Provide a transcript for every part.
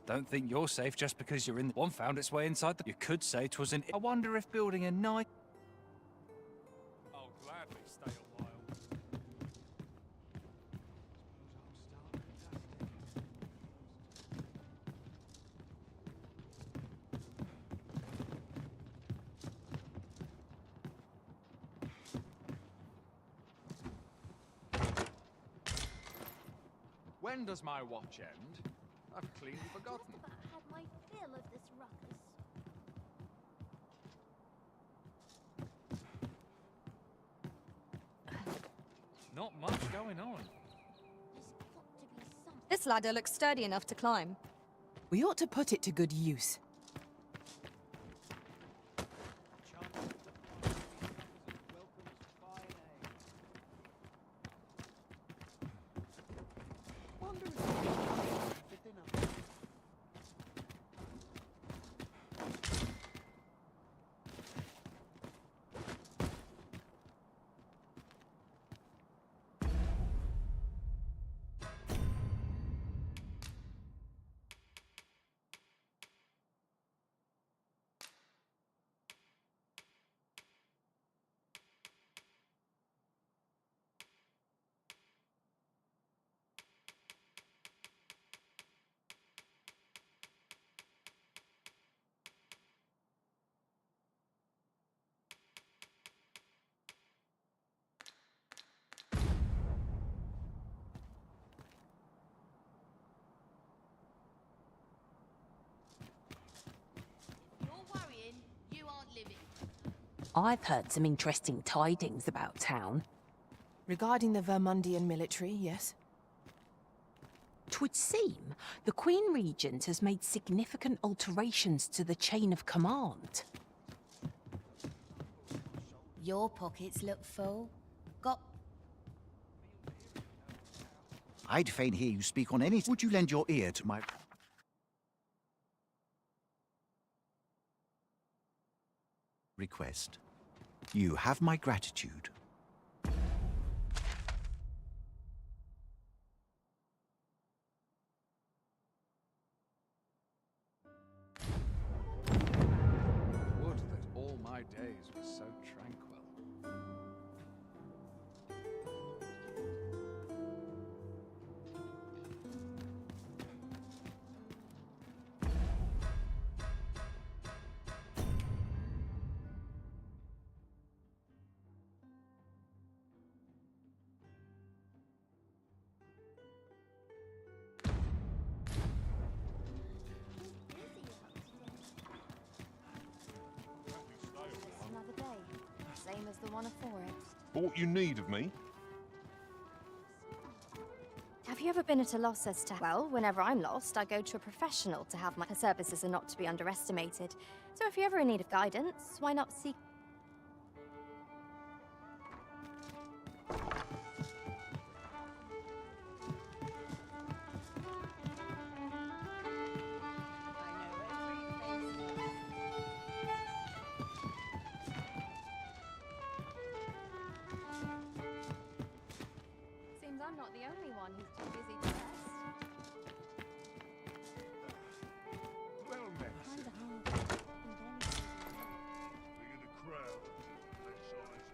Don't think you're safe just because you're in. One found its way inside the. You could say 'twas an. I wonder if building a night. I'll gladly stay a while. When does my watch end? I've cleanly forgotten. Just about had my fill of this ruckus. Not much going on. There's got to be something. This ladder looks sturdy enough to climb. We ought to put it to good use. I've heard some interesting tidings about town. Regarding the Vermundian military, yes. 'Twould seem the Queen Regent has made significant alterations to the chain of command. Your pockets look full. Got I'd fain hear you speak on any. Would you lend your ear to my request? You have my gratitude. Would that all my days were so tranquil. another day. Same as the one afore it. What you need of me? Have you ever been at a loss as to... Well, whenever I'm lost, I go to a professional to have my... Her services are not to be underestimated. So if you're ever in need of guidance, why not seek... Seems I'm not the only one who's too busy to rest. Well met. Kinda hard. Bigger the crowd, less eyes.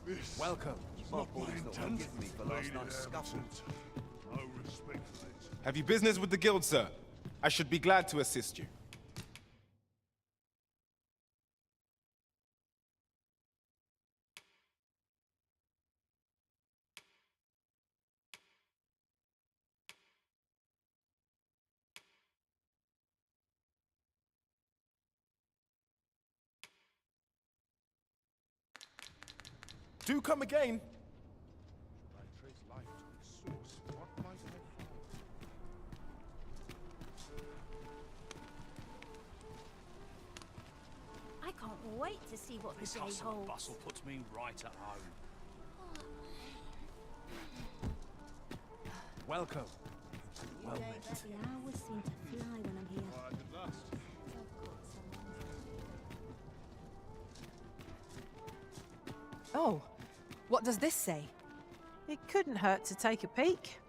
This Welcome. is not my intent. me for last night's scuffle. No respect for it. Have you business with the guild, sir? I should be glad to assist you. Do come again. Should I trace life to its source? What might I find? I can't wait to see what This the day hustle and holds. bustle puts me right at home. Welcome. Well met. The hours seem to fly when I'm here. Quiet at last. I've got someone. Oh, what does this say? It couldn't hurt to take a peek.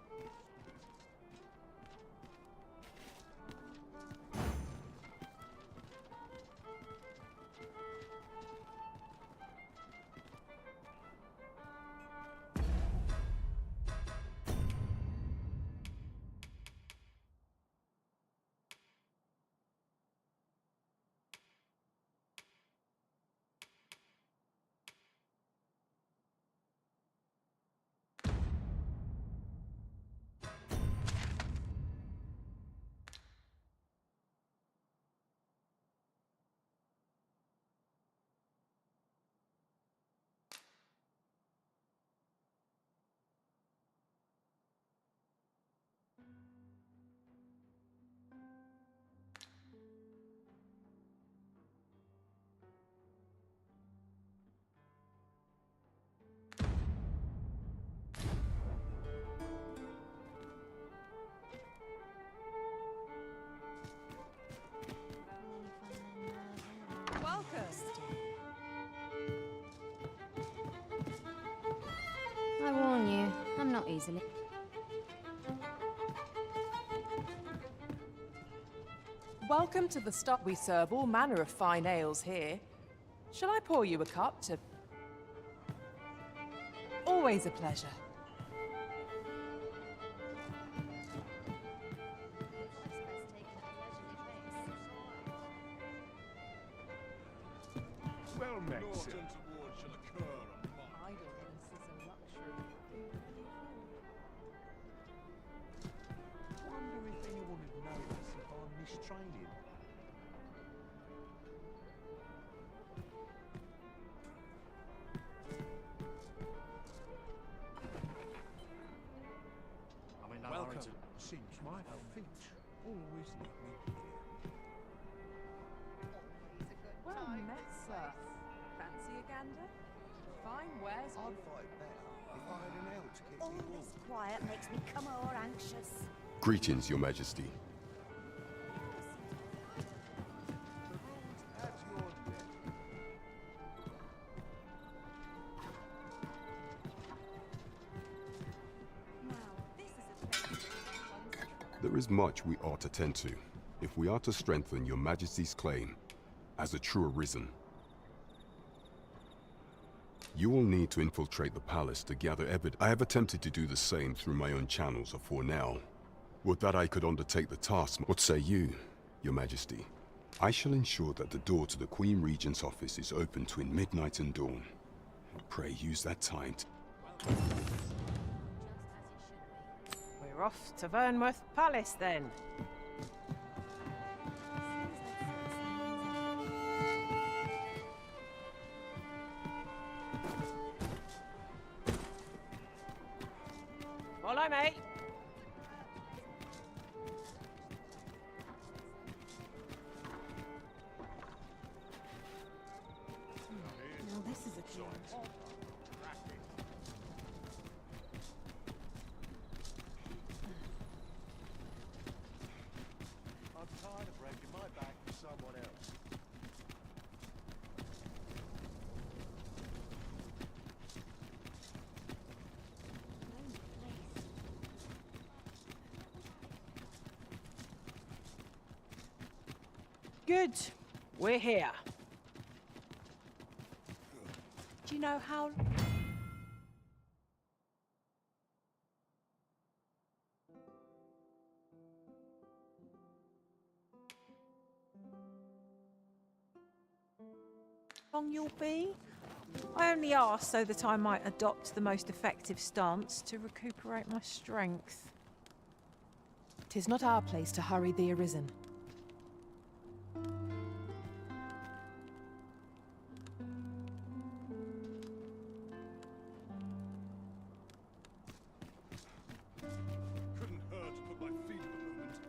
I warn you, I'm not easily. Welcome to the stop. We serve all manner of fine ales here. Shall I pour you a cup to... Always a pleasure. Well met, sir. Shall occur on mine. Idleness is a luxury. Wonder if anyone would notice if I'm mistraining. Welcome. Seems my feet always lead me here. Well met, sir. Fancy a gander? Fine wares. I'd fight better if I had an ale to keep All me warm. this quiet makes me come o'er anxious. Greetings, Your Majesty. At your deck. There is much we ought to tend to, if we are to strengthen Your Majesty's claim as a true Arisen. You will need to infiltrate the palace to gather evidence. I have attempted to do the same through my own channels for now. Would that I could undertake the task. What say you, Your Majesty? I shall ensure that the door to the Queen Regent's office is open between midnight and dawn. Pray use that time to... We're off to Vernworth Palace then. Follow me. Now this is a challenge. I'm tired of breaking my back for someone else. Good. We're here. Do you know how... long you'll be? I only asked so that I might adopt the most effective stance to recuperate my strength. 'Tis not our place to hurry the Arisen. Couldn't hurt to put my feet up a moment.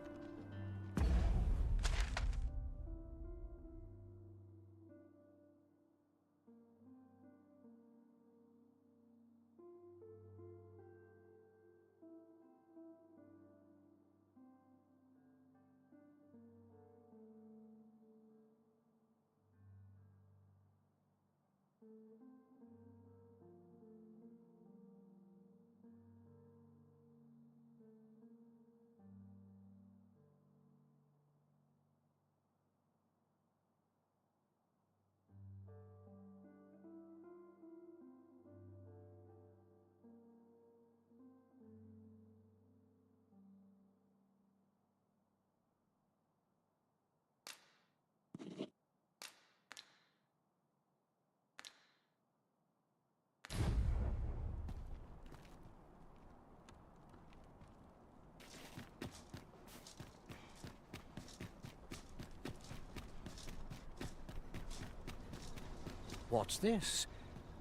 What's this?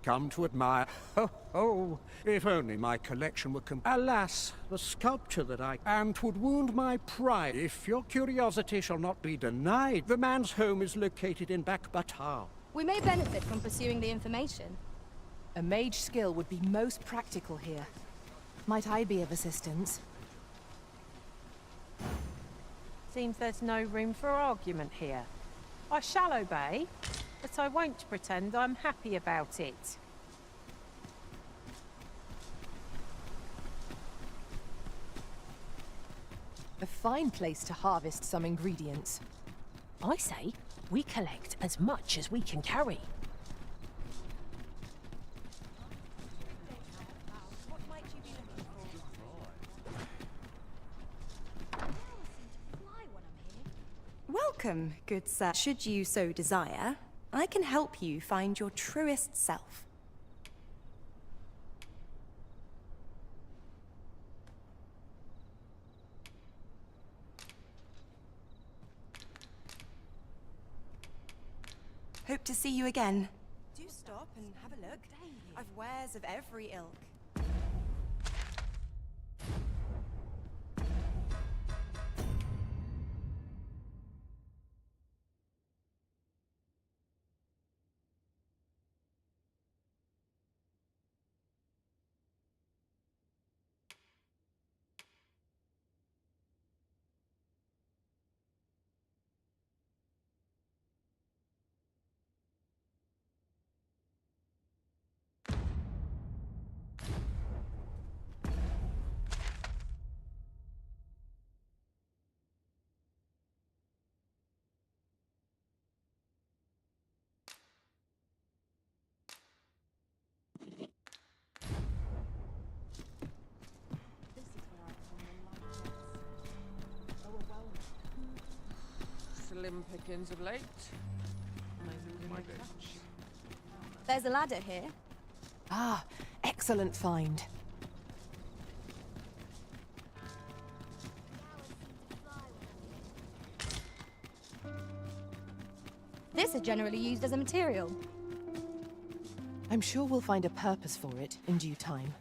Come to admire. Oh, oh, if only my collection were Alas, the sculpture that and 'twould wound my pride. If your curiosity shall not be denied, the man's home is located in Bakbatar. We may benefit from pursuing the information. A mage skill would be most practical here. Might I be of assistance? Seems there's no room for argument here. I shall obey, but I won't pretend I'm happy about it. A fine place to harvest some ingredients. I say we collect as much as we can carry. Welcome, good sir. Should you so desire, I can help you find your truest self. Hope to see you again. Do stop and have a look. I've wares of every ilk. Slim pickings of late. My touch. There's a ladder here. Ah, excellent find. This is generally used as a material. I'm sure we'll find a purpose for it in due time.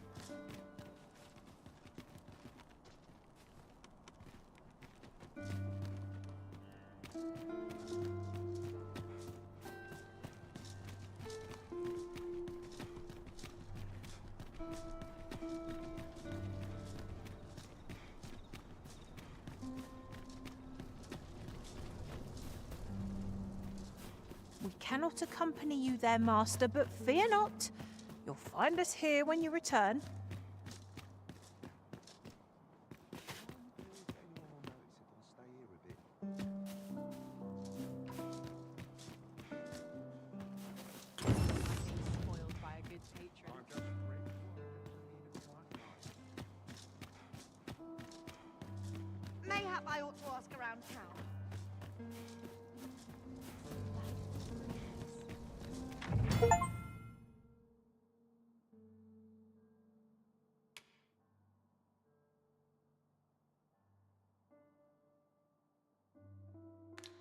We cannot accompany you there, master, but fear not. You'll find us here when you return. Mayhap I ought to ask around town.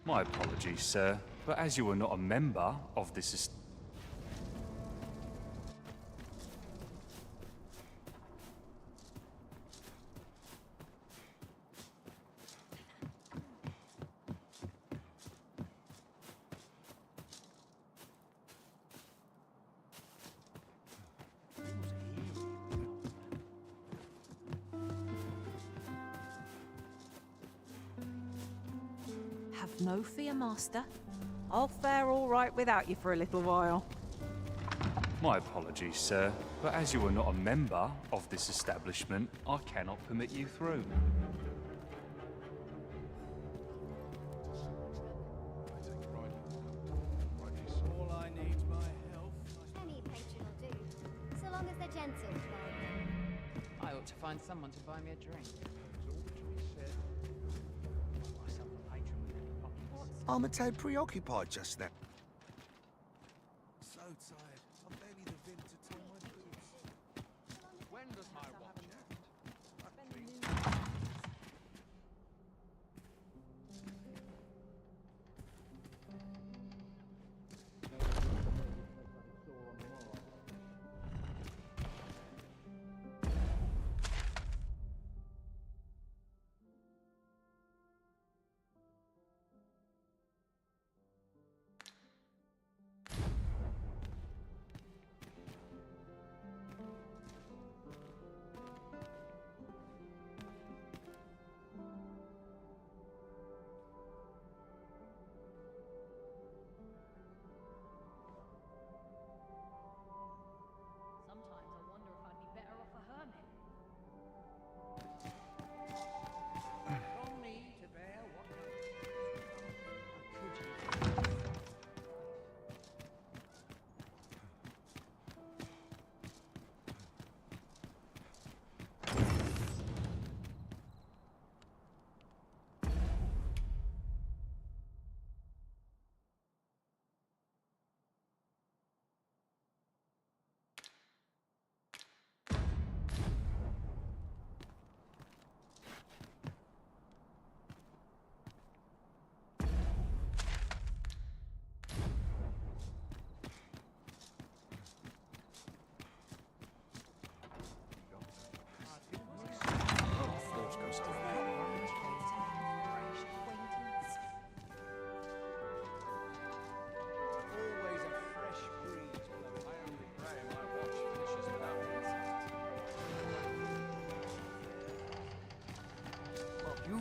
My apologies, sir, but as you are not a member of this Have no fear, master. I'll fare all right without you for a little while. My apologies, sir, but as you are not a member of this establishment, I cannot permit you through. All I need's my help. Any patron will do, so long as they're gentle. I ought to find someone to buy me a drink. I'm a tad preoccupied just now. So tired. I'm barely the vim to tie my boots. When does my watch end?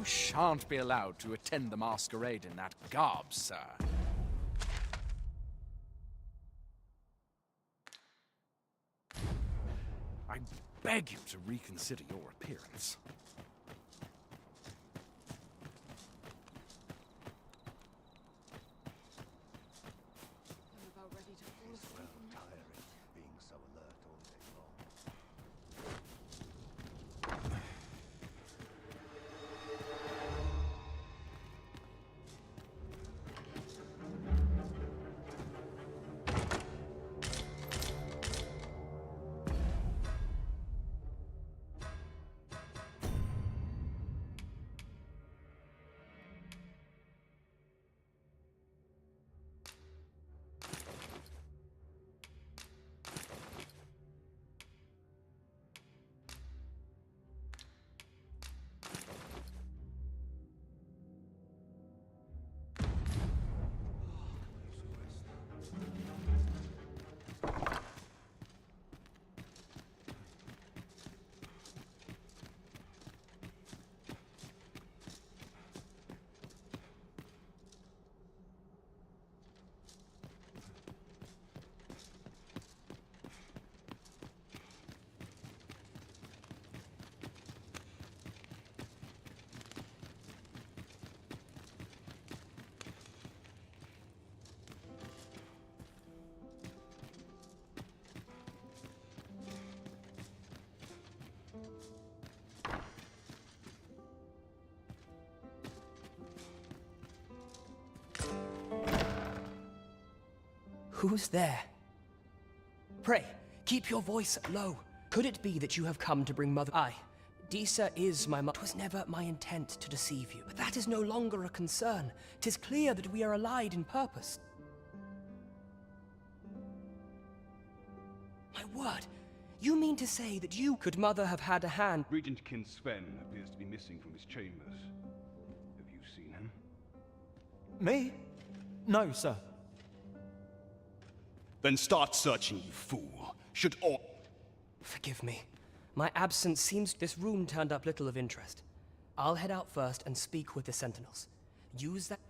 You shan't be allowed to attend the masquerade in that garb, sir. I beg you to reconsider your appearance. Who's there? Pray, keep your voice low. Could it be that you have come to bring mother— Aye, Disa is my mother. 'Twas never my intent to deceive you, but that is no longer a concern. 'Tis clear that we are allied in purpose. My word, you mean to say that you— Could mother have had a hand— Regent Kin Sven appears to be missing from his chambers. Have you seen him? Me? No, sir. Then start searching, you fool. Should all— Forgive me. My absence seems— This room turned up little of interest. I'll head out first and speak with the sentinels. Use that—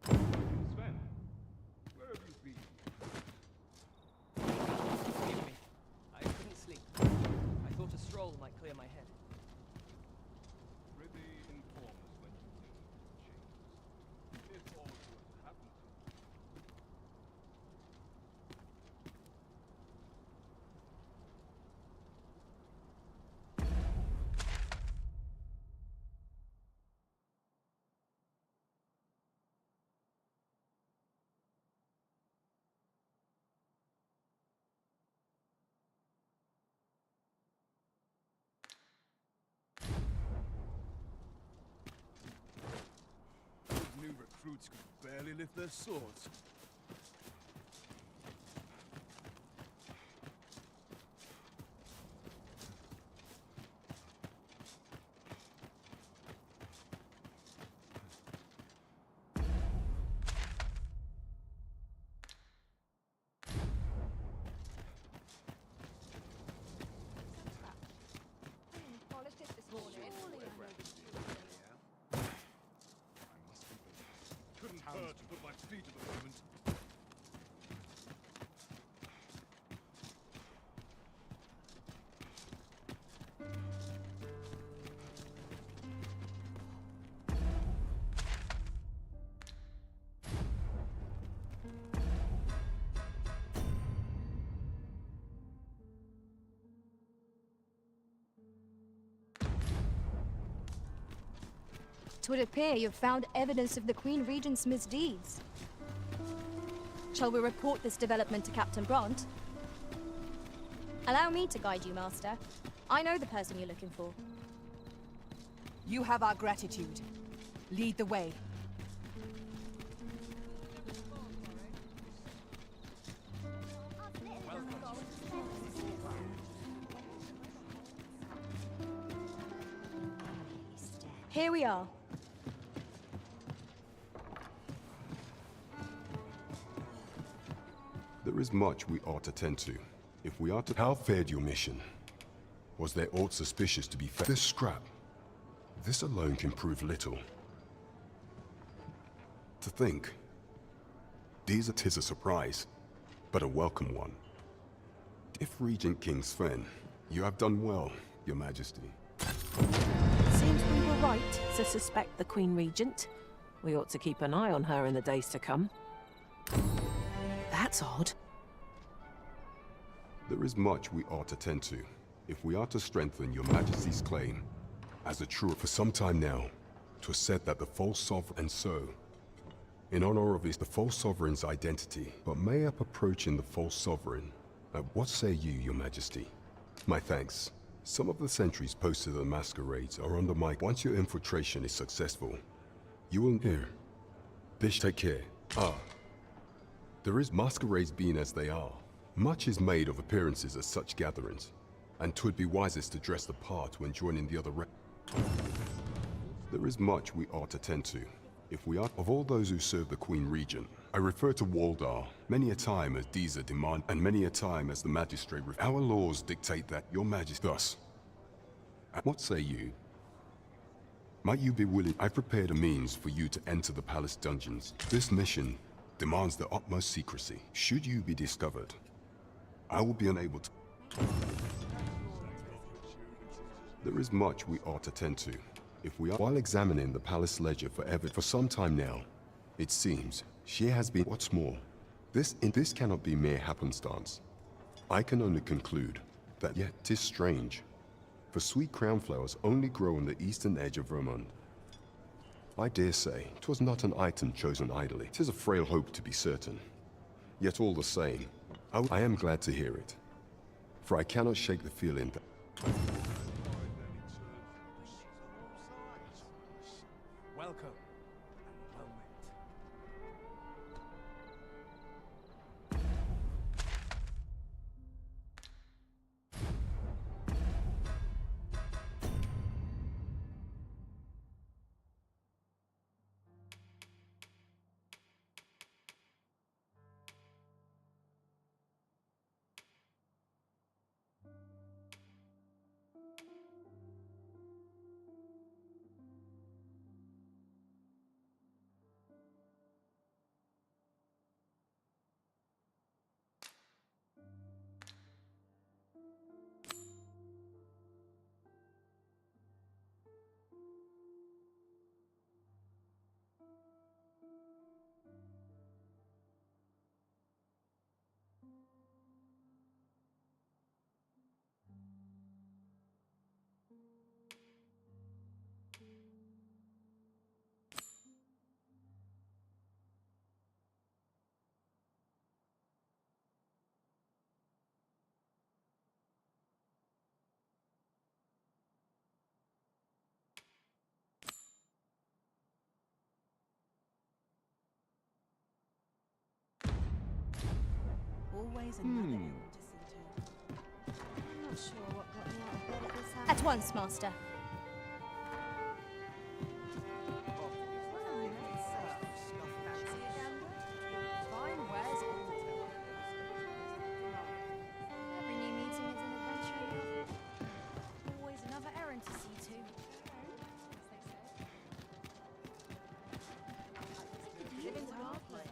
Sven, where have you been? Forgive me. I couldn't sleep. I thought a stroll might clear my head. Prithee, inform us when you leave the chambers. If all good happen to you. Those new recruits could barely lift their swords. Couldn't hurt to put my feet to the moment. It would appear you've found evidence of the Queen Regent's misdeeds. Shall we report this development to Captain Bront? Allow me to guide you, Master. I know the person you're looking for. You have our gratitude. Lead the way. Here we are. There is much we ought to tend to. If we are to... How fared your mission? Was there aught suspicious to be found? This scrap. This alone can prove little. To think. Tis a surprise, but a welcome one. If Regent King Sven, you have done well, Your Majesty. Seems we were right to suspect the Queen Regent. We ought to keep an eye on her in the days to come. That's odd. There is much we ought to tend to, if we are to strengthen Your Majesty's claim. As a true for some time now, 'twas said that the false sovereign, and so, in honor of the false sovereign's identity, but may up approaching the false sovereign. What say you, Your Majesty? My thanks. Some of the sentries posted at the masquerades are under my... Once your infiltration is successful, you will hear. Bish, take care. There is masquerades being as they are. Much is made of appearances at such gatherings, and 'twould be wisest to dress the part when joining the other There is much we ought to tend to, if we are of all those who serve the Queen Regent. I refer to Waldar, many a time as Deezer demand, and many a time as the magistrate. Our laws dictate that, Your Majesty. Thus, what say you? Might you be willing? I prepared a means for you to enter the palace dungeons. This mission demands the utmost secrecy. Should you be discovered, I will be unable to... There is much we ought to tend to, if we are... While examining the palace ledger for some time now, it seems she has been... What's more, this cannot be mere happenstance. I can only conclude that yet 'tis strange, for sweet crown flowers only grow on the eastern edge of Vermont. I dare say 'twas not an item chosen idly. 'Tis a frail hope to be certain. Yet all the same, I am glad to hear it, for I cannot shake the feeling that... Welcome. Always another errand to see to. I'm not sure what got me out of bed at this hour. At once, Master. Every new meeting is an adventure. Always another errand to see to. Living's hard, but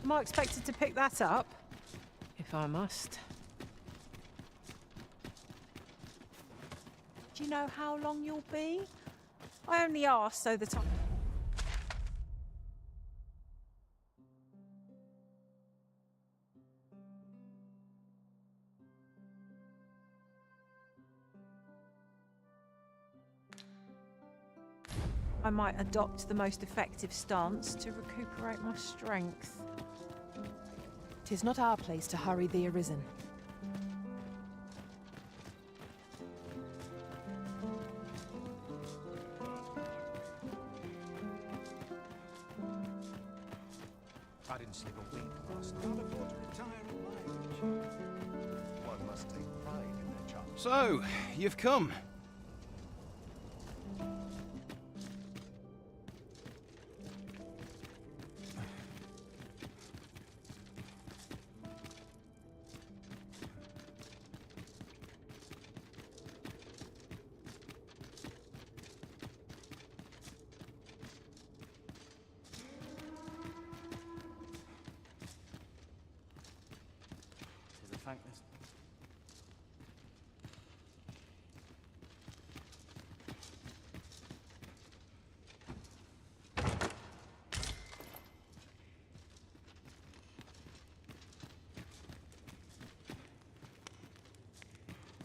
Am I expected to pick that up? If I must. Do you know how long you'll be? I only ask so that I... I might adopt the most effective stance to recuperate my strength. 'Tis not our place to hurry the arisen. I didn't sleep a week last night. Can't afford to retire at my age. One must take pride in their job. So, you've come. Thank this.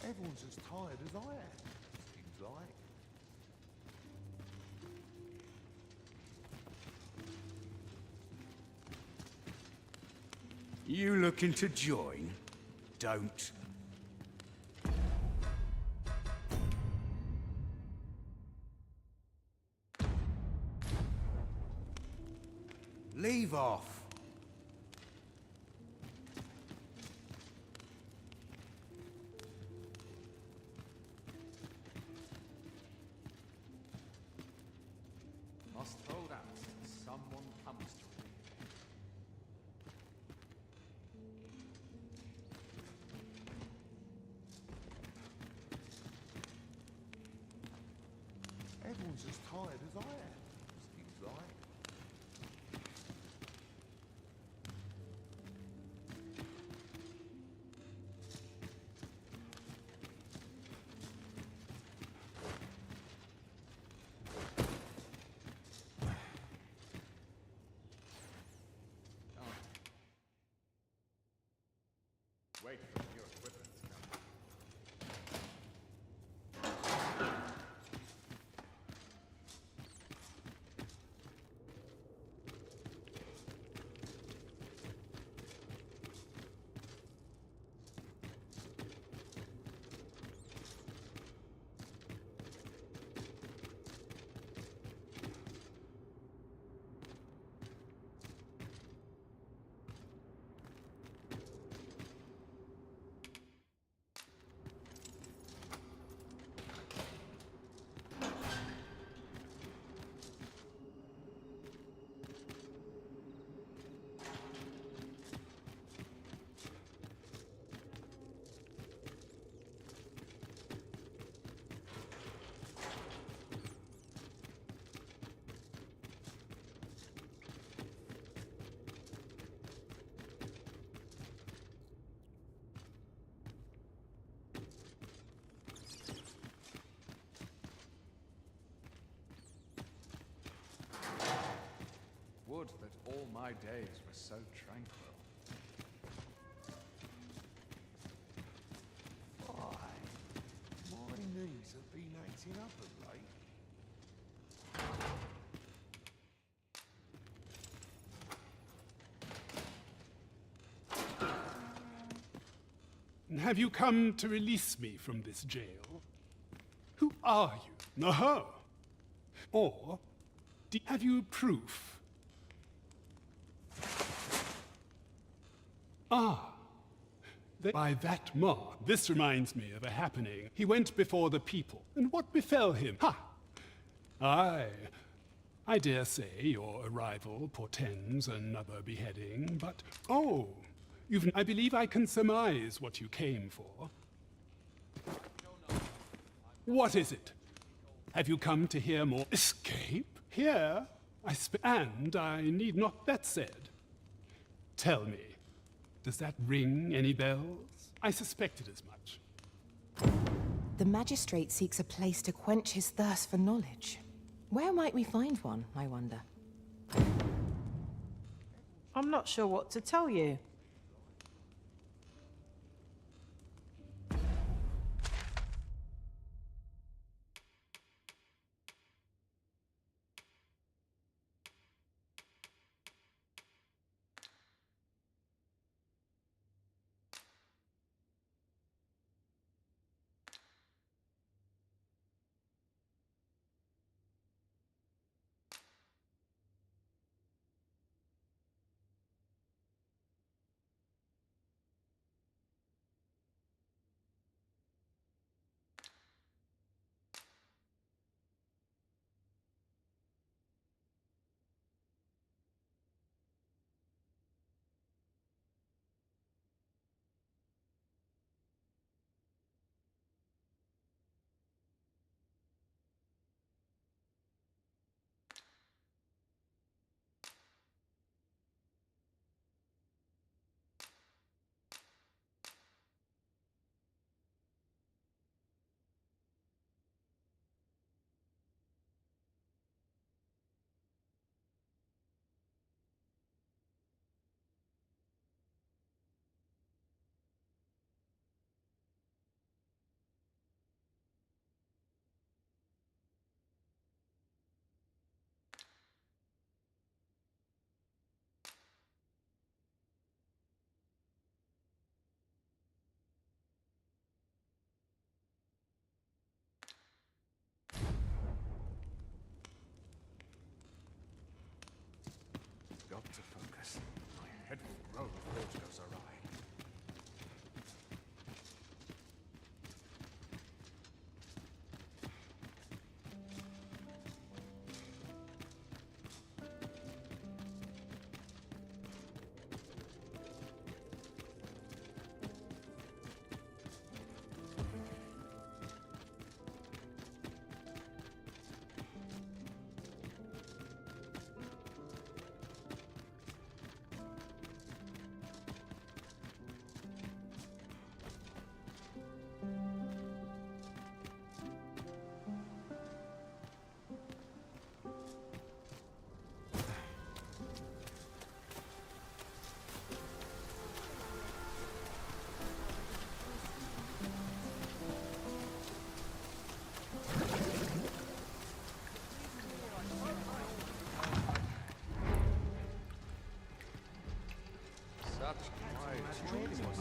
Everyone's as tired as I am, seems like. You looking to join? Don't. Leave off. Must hold out till someone comes to me. Everyone's as tired as I am, seems like. Wait for your equipment to come. Would that all my days were so tranquil. Why, my knees have been acting up of late. Have you come to release me from this jail? Who are you? No. Or have you proof? Ah, by that mark. This reminds me of a happening. He went before the people, and what befell him? Ha! I dare say your arrival portends another beheading, but I believe I can surmise what you came for. What is it? Have you come to hear more? Escape? Here? And I need not that said. Tell me, does that ring any bells? I suspected as much. The magistrate seeks a place to quench his thirst for knowledge. Where might we find one, I wonder? I'm not sure what to tell you.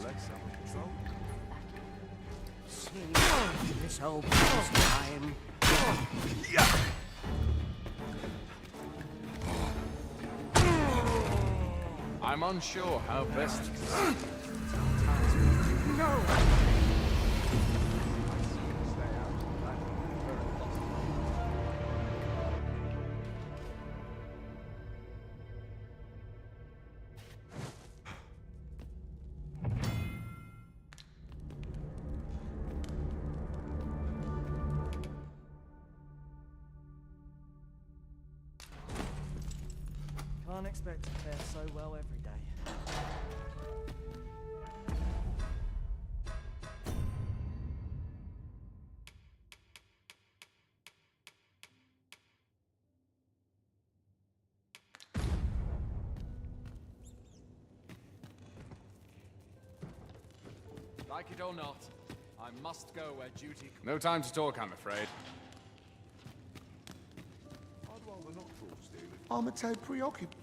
bless our patrol. See this old time. I'm unsure how best. No! Can't expect to fare so well every day. Like it or not, I must go where duty. No time to talk, I'm afraid. I'd rather not talk, Stephen. I'm a tad preoccupied.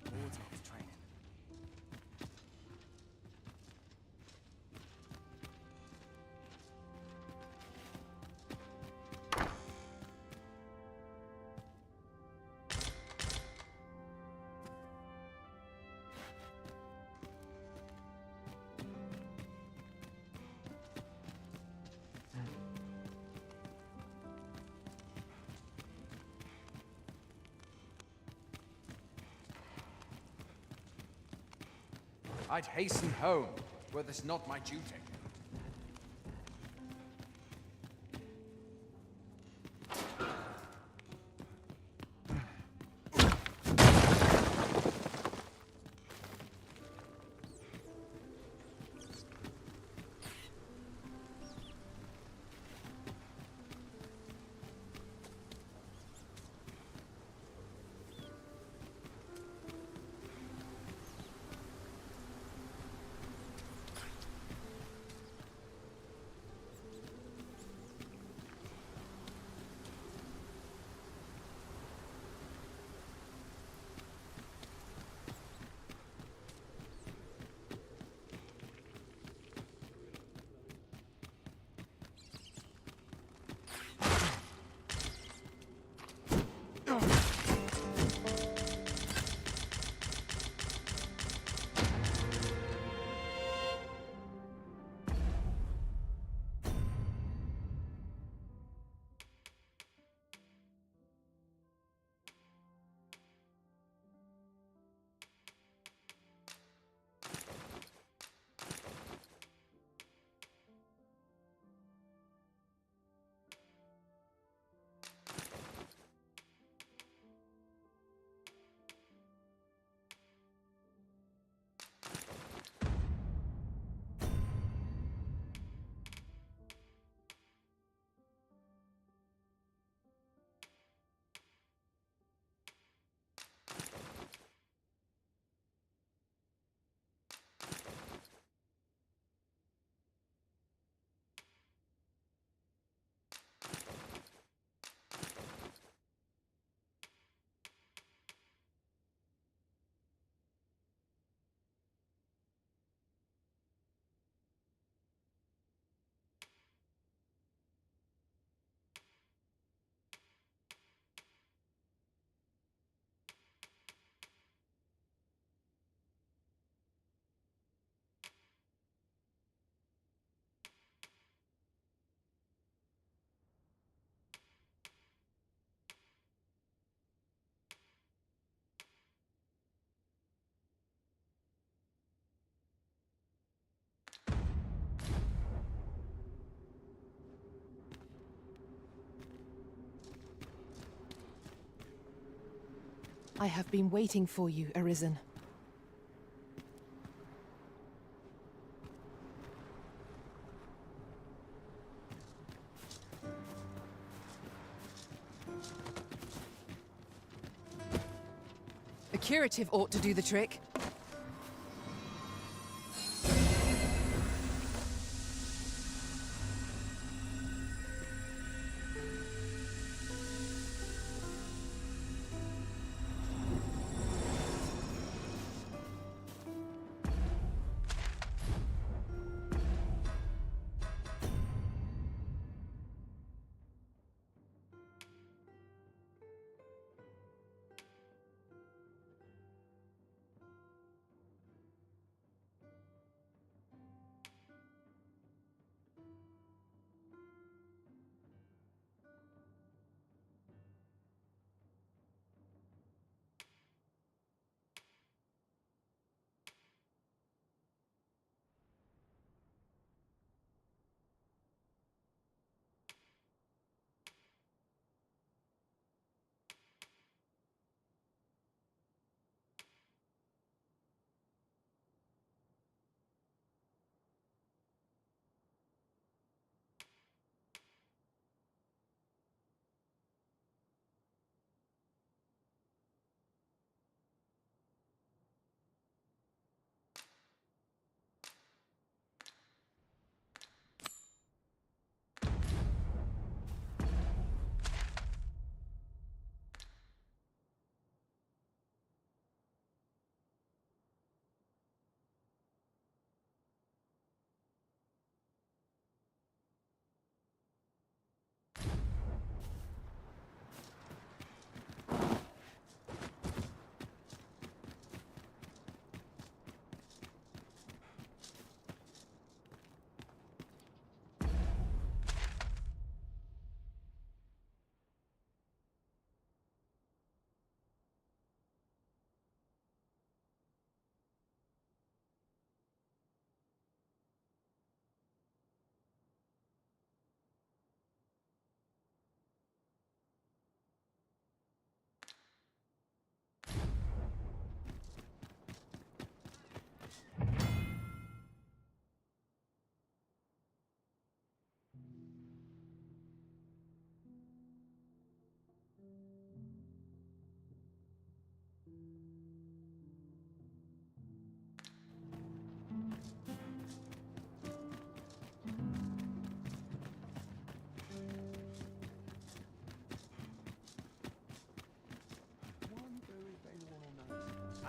This board's off training. I'd hasten home, were this not my duty. I have been waiting for you, Arisen. A curative ought to do the trick.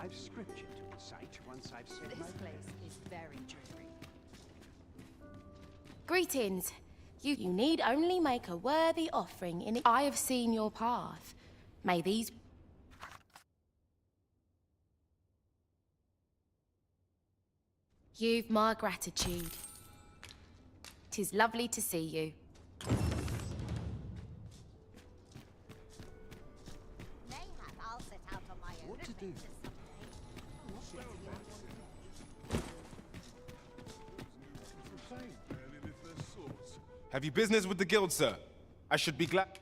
I've scripture to recite once I've said my place is very dreary. Greetings. You need only make a worthy offering in it. I have seen your path. May these... You've my gratitude. 'Tis lovely to see you. Mayhap I'll set out on my own. What to do? Have you business with the guild, sir? I should be glad.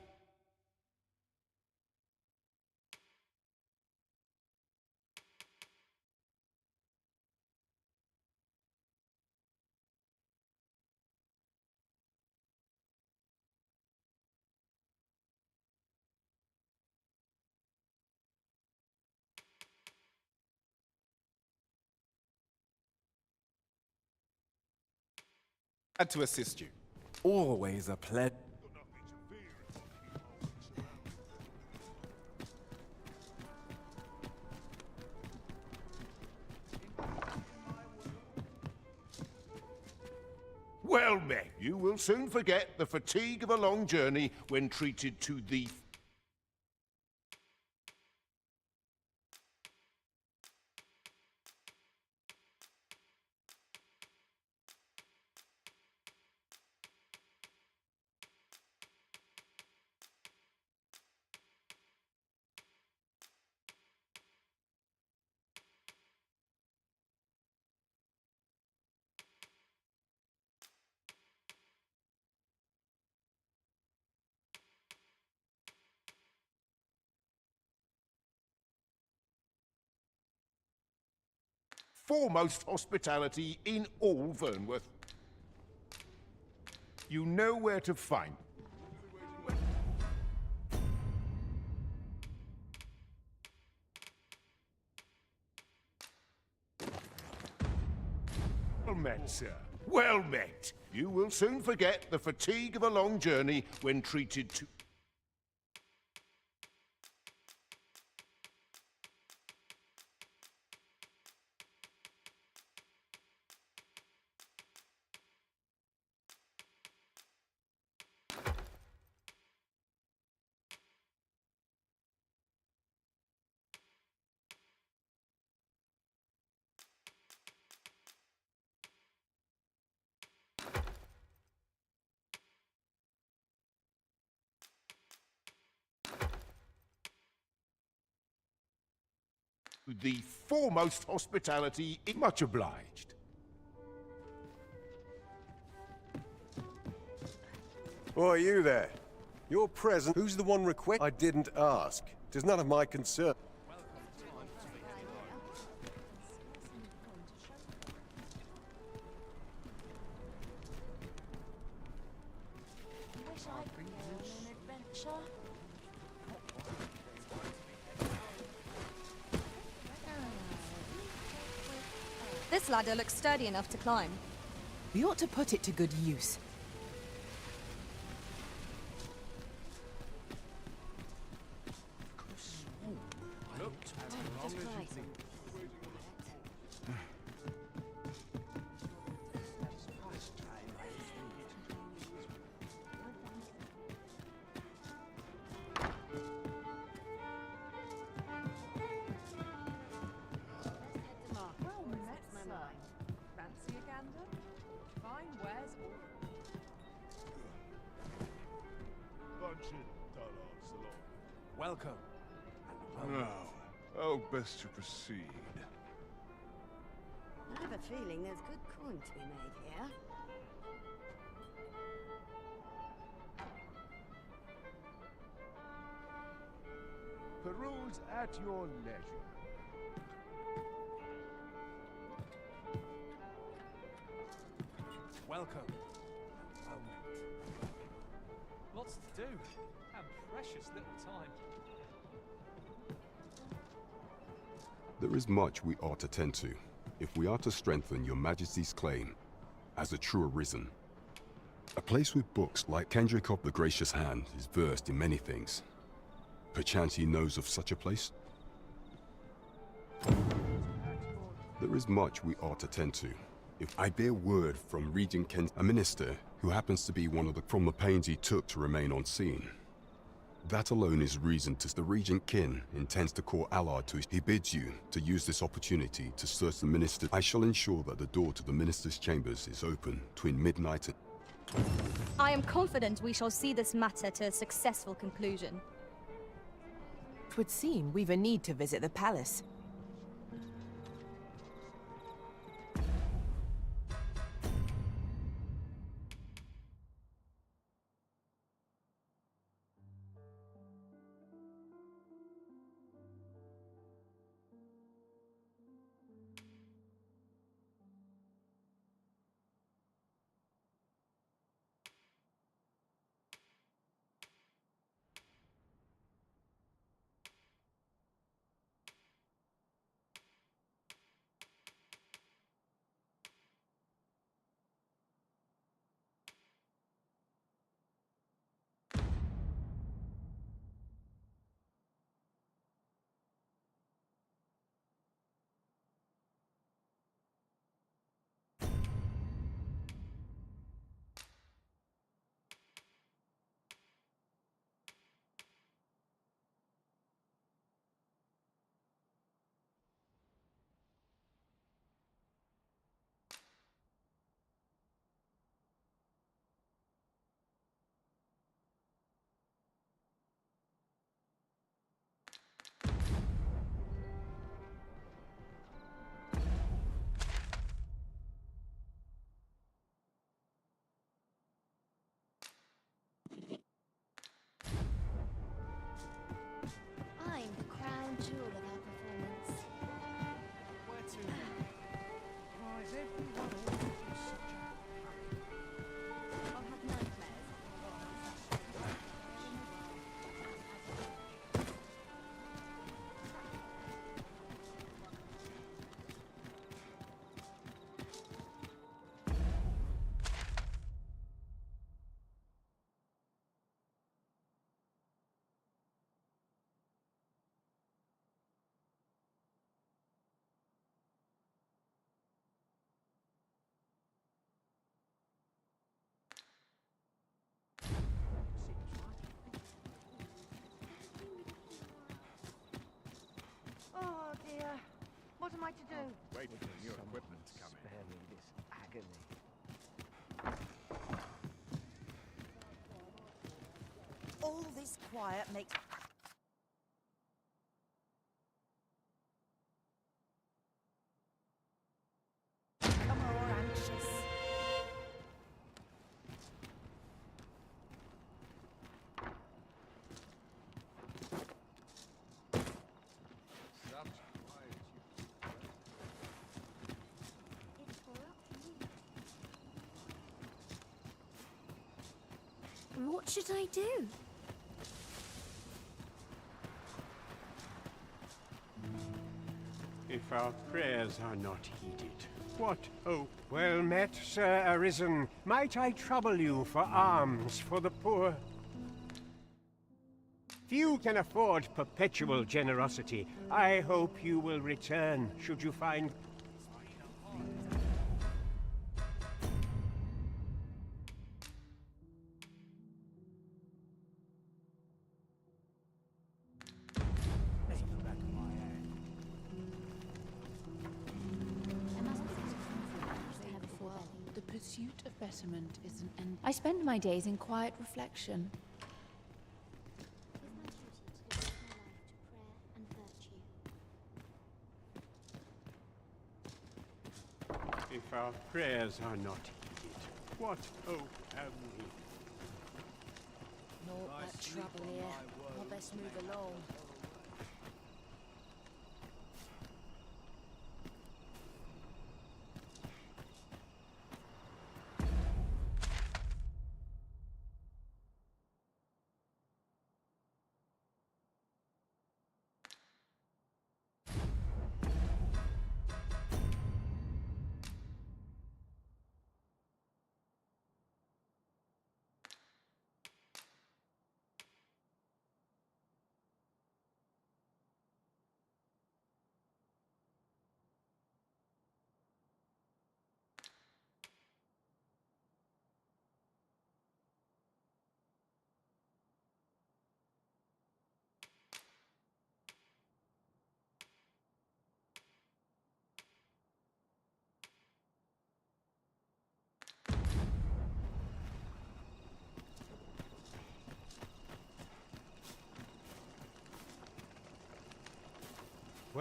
Glad to assist you. Always a pleasure. Well met. You will soon forget the fatigue of a long journey when treated to the... foremost hospitality in all Vernworth. You know where to find. Well met, sir. Well met. You will soon forget the fatigue of a long journey when treated to... the foremost hospitality in... Much obliged. Oh, you there? You're present. Who's the one request? I didn't ask. It is none of my concern. Wish I'd been on an adventure. This ladder looks sturdy enough to climb. We ought to put it to good use. Welcome. Now, how best to proceed? I have a feeling there's good coin to be made here. Peruse at your leisure. Welcome. Lots to do. And precious little time. There is much we ought to tend to, if we are to strengthen your Majesty's claim as a true Arisen. A place with books like Kendrick of the Gracious Hand is versed in many things. Perchance he knows of such a place? There is much we ought to tend to. If I bear word from Regent Kent, a minister who happens to be from the pains he took to remain on scene. That alone is reason to the Regent Kin intends to call Allard to his. He bids you to use this opportunity to search the minister. I shall ensure that the door to the minister's chambers is open between midnight and... I am confident we shall see this matter to a successful conclusion. 'Twould seem we've a need to visit the palace. I'm the crown jewel of our performance. Where to now? Why is everyone always in such a hurry? I'll have nightmares. Oh dear. What am I to do? Wait for new equipment to come in. Spare me this agony. All this quiet makes... I'm more anxious. What should I do? If our prayers are not heeded, what hope? Well met, Sir Arisen. Might I trouble you for alms for the poor? Few can afford perpetual generosity. I hope you will return, should you find... The pursuit of betterment is an end. I spend my days in quiet reflection. If our prayers are not heeded, what hope have we? Not that trouble here. I'll best move along.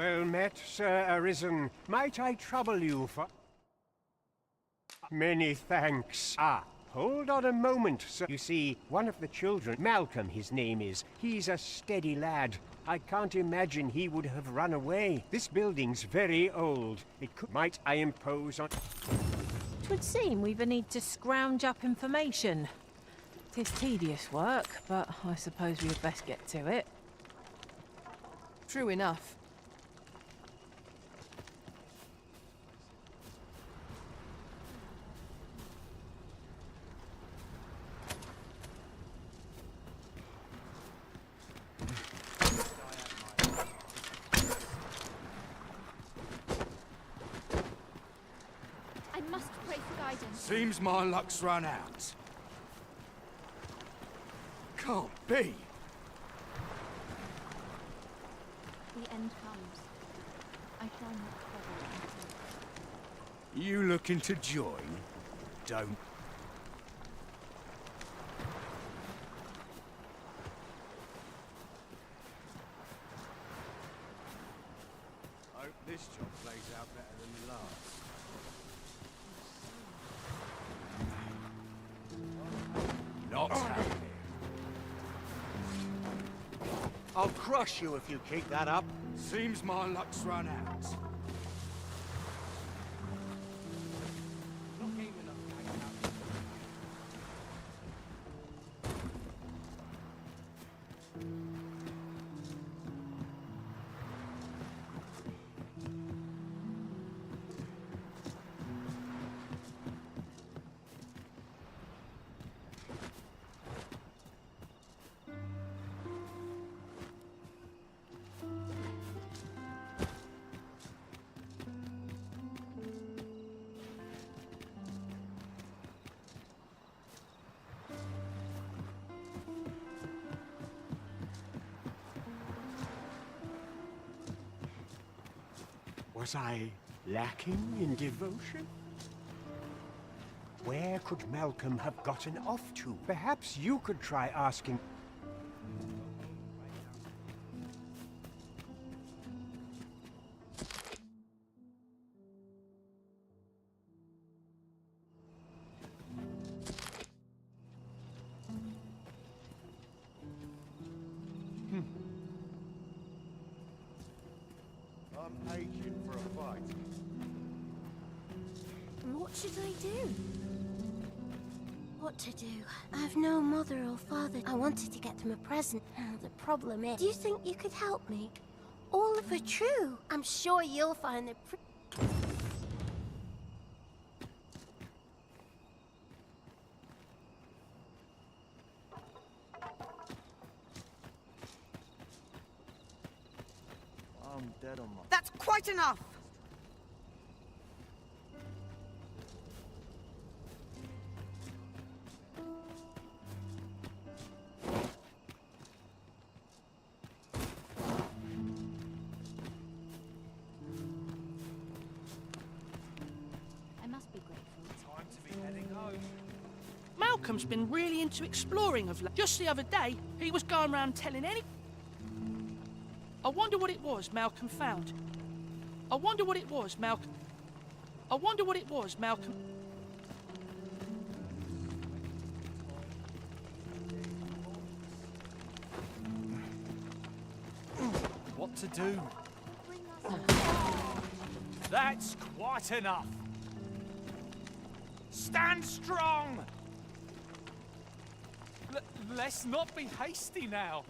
Well met, Sir Arisen. Might I trouble you for... Many thanks. Ah, hold on a moment, sir. You see, one of the children, Malcolm his name is, he's a steady lad. I can't imagine he would have run away. This building's very old. It could... Might I impose on... 'Twould seem we've a need to scrounge up information. 'Tis tedious work, but I suppose we had best get to it. True enough. I must pray for guidance. Seems my luck's run out. Can't be. The end comes. I shall not trouble until... You looking to join? Don't. Hope this job plays out better than the last. Not happening. I'll crush you if you keep that up. Seems my luck's run out. Was I lacking in devotion? Where could Malcolm have gotten off to? Perhaps you could try asking... I'm aching for a fight. What should I do? What to do? I've no mother or father. I wanted to get them a present. The problem is, do you think you could help me? All of it true. I'm sure you'll find it I'm dead on my... That's quite enough! I must be grateful. Time to be heading home. Malcolm's been really into exploring of late. Just the other day, he was going around telling any... I wonder what it was Malcolm found. I wonder what it was Malcolm... I wonder what it was Malcolm... What to do? That's quite enough. Stand strong! Let's not be hasty now.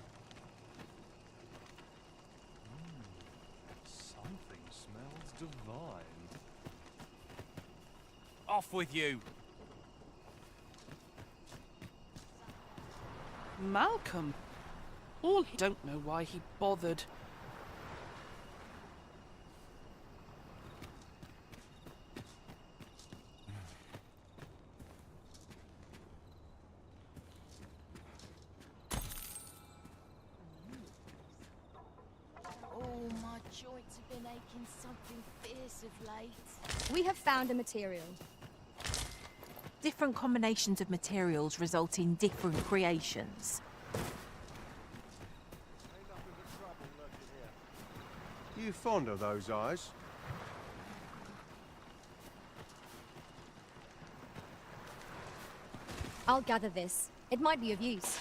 Something smells divine. Off with you. Malcolm? All he... Don't know why he bothered. Oh, my joints have been aching something fierce of late. We have found a material. Different combinations of materials result in different creations. You fond of those eyes? I'll gather this. It might be of use.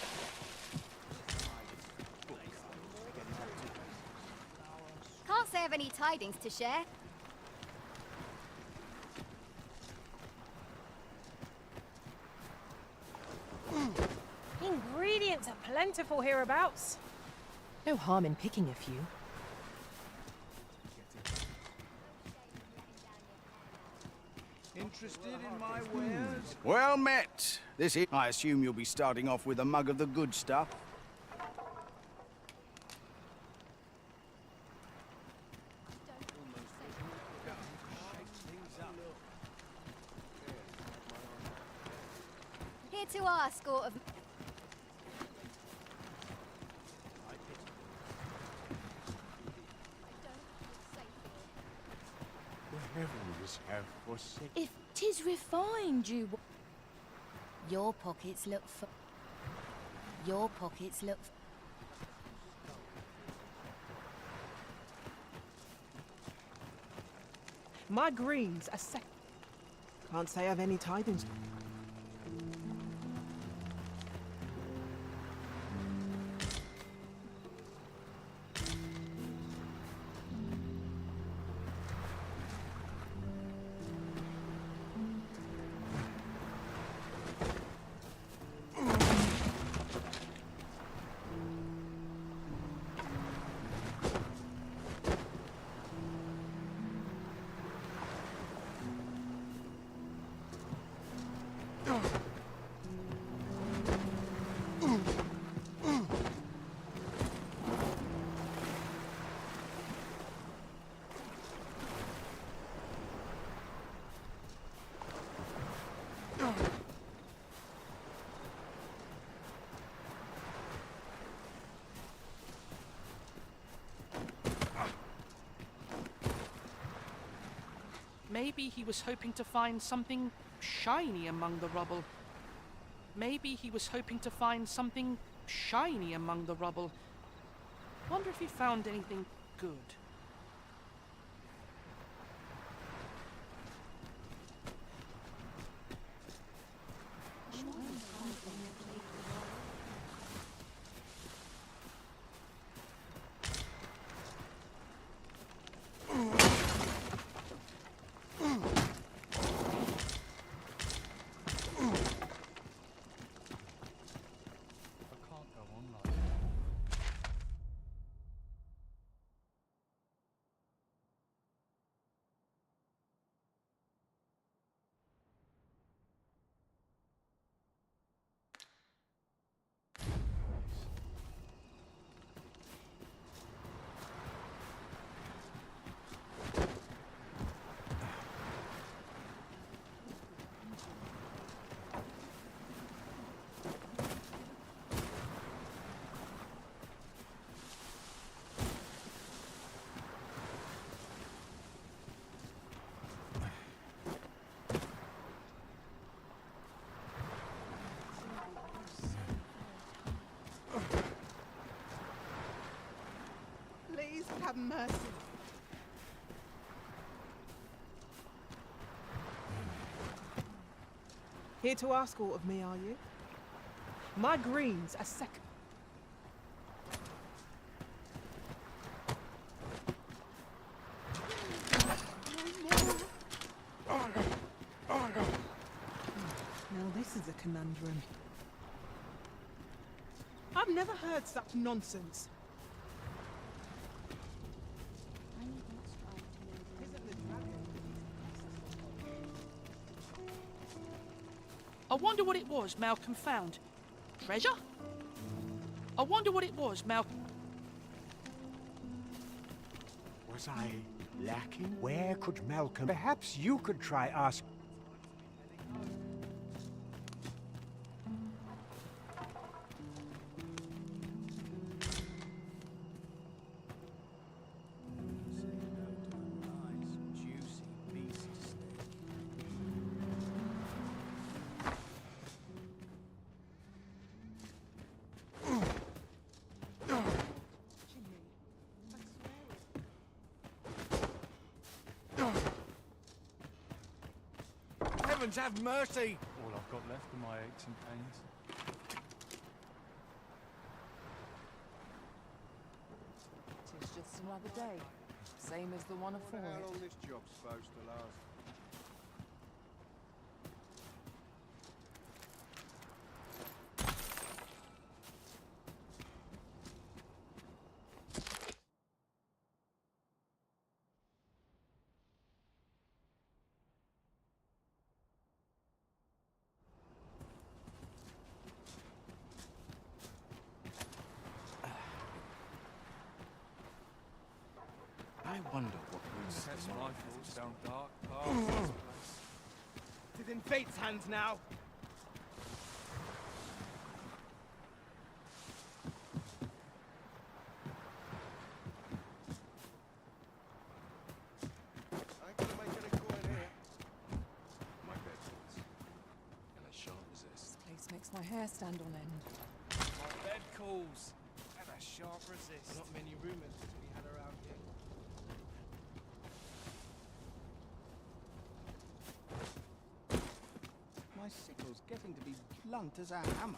Can't say I've any tidings to share. Ingredients are plentiful hereabouts. No harm in picking a few. Interested in my wares? Well met. I assume you'll be starting off with a mug of the good stuff. Here to our score of... The heavens have forsaken. If 'tis refined you... Your pockets look Your pockets look My greens are Can't say I've any tidings. Maybe he was hoping to find something shiny among the rubble. Maybe he was hoping to find something shiny among the rubble. Wonder if he found anything good. Please have mercy. Here to ask aught of me, are you? My greens are second. Now this is a conundrum. I've never heard such nonsense. I wonder what it was Malcolm found. Treasure? I wonder what it was Malcolm... Was I lacking? Where could Malcolm... Perhaps you could try ask... Heavens have mercy! All I've got left are my aches and pains. It's just another day. Same as the one afore How it. long this job's supposed to last? I wonder what Sets my thoughts down dark paths. This place. It is in fate's hands now. I ain't gonna make any coin here. My bed calls, and I shan't resist. This place makes my hair stand on end. My bed calls, and I shan't resist. Not many rumors to be had around here. My sickle's getting to be blunt as a hammer.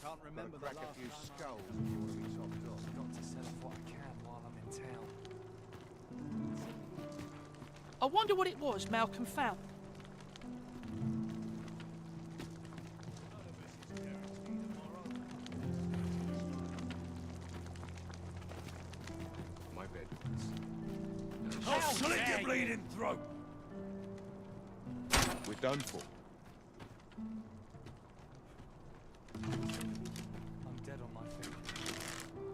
Can't remember the Crack last a few time I- skulls if you want to be topped off. Got to sell off what I can while I'm in town. I wonder what it was Malcolm found. My bed calls. I'll slit your bleeding throat! We're done for. I'm dead on my feet.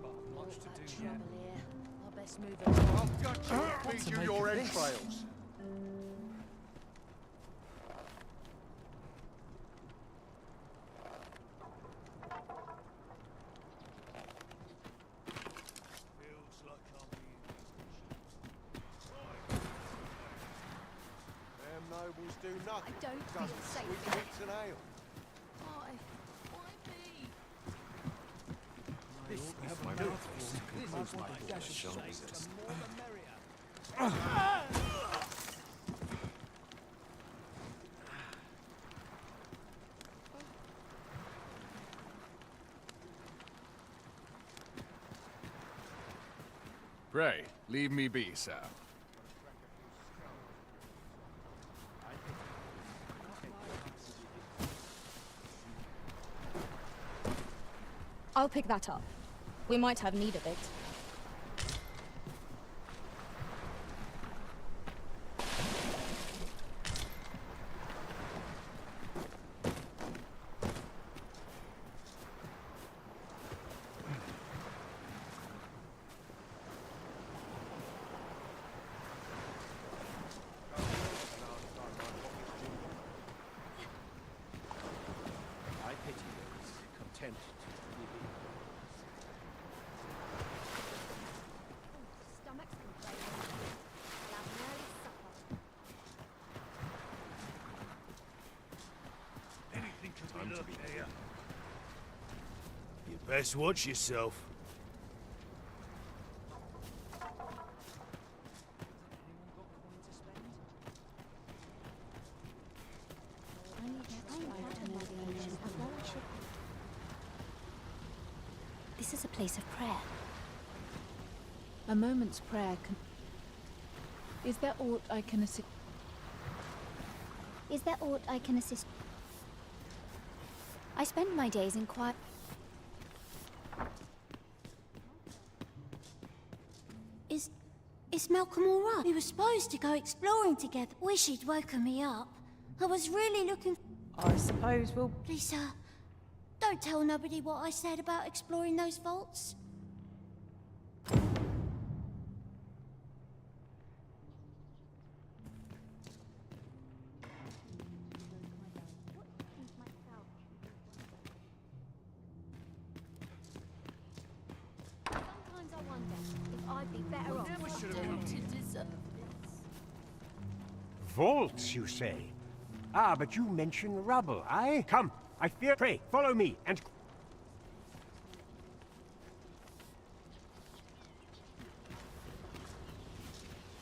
But I've much to do yet. Here. I best move it. I've got to feed you your entrails. Feels like I'm being Them nobles do nothing. I don't feel Just safe. sweet meats and ale. Why? Why me? This is my mouthful. mouthful. This is Close my what door, the dash I of shan't salt, resist. the more the merrier. Pray, leave me be, sir. I'll pick that up. We might have need of it. I pity those content to live in. Stomach's complaining. I'll have an early supper. Anything can Time be to looked be here. You best watch yourself. This is a place of prayer. A moment's prayer can... Is there aught I can assist? Is there aught I can assist? I spend my days in quiet. Is Malcolm all right? We were supposed to go exploring together. Wish he'd woken me up. I was really looking. I suppose we'll... Please, sir, don't tell nobody what I said about exploring those vaults. Sometimes I wonder I'd be better off dead to deserve this. Vaults, you say? Ah, but you mention rubble, aye? Come, I fear. Pray, follow me, and...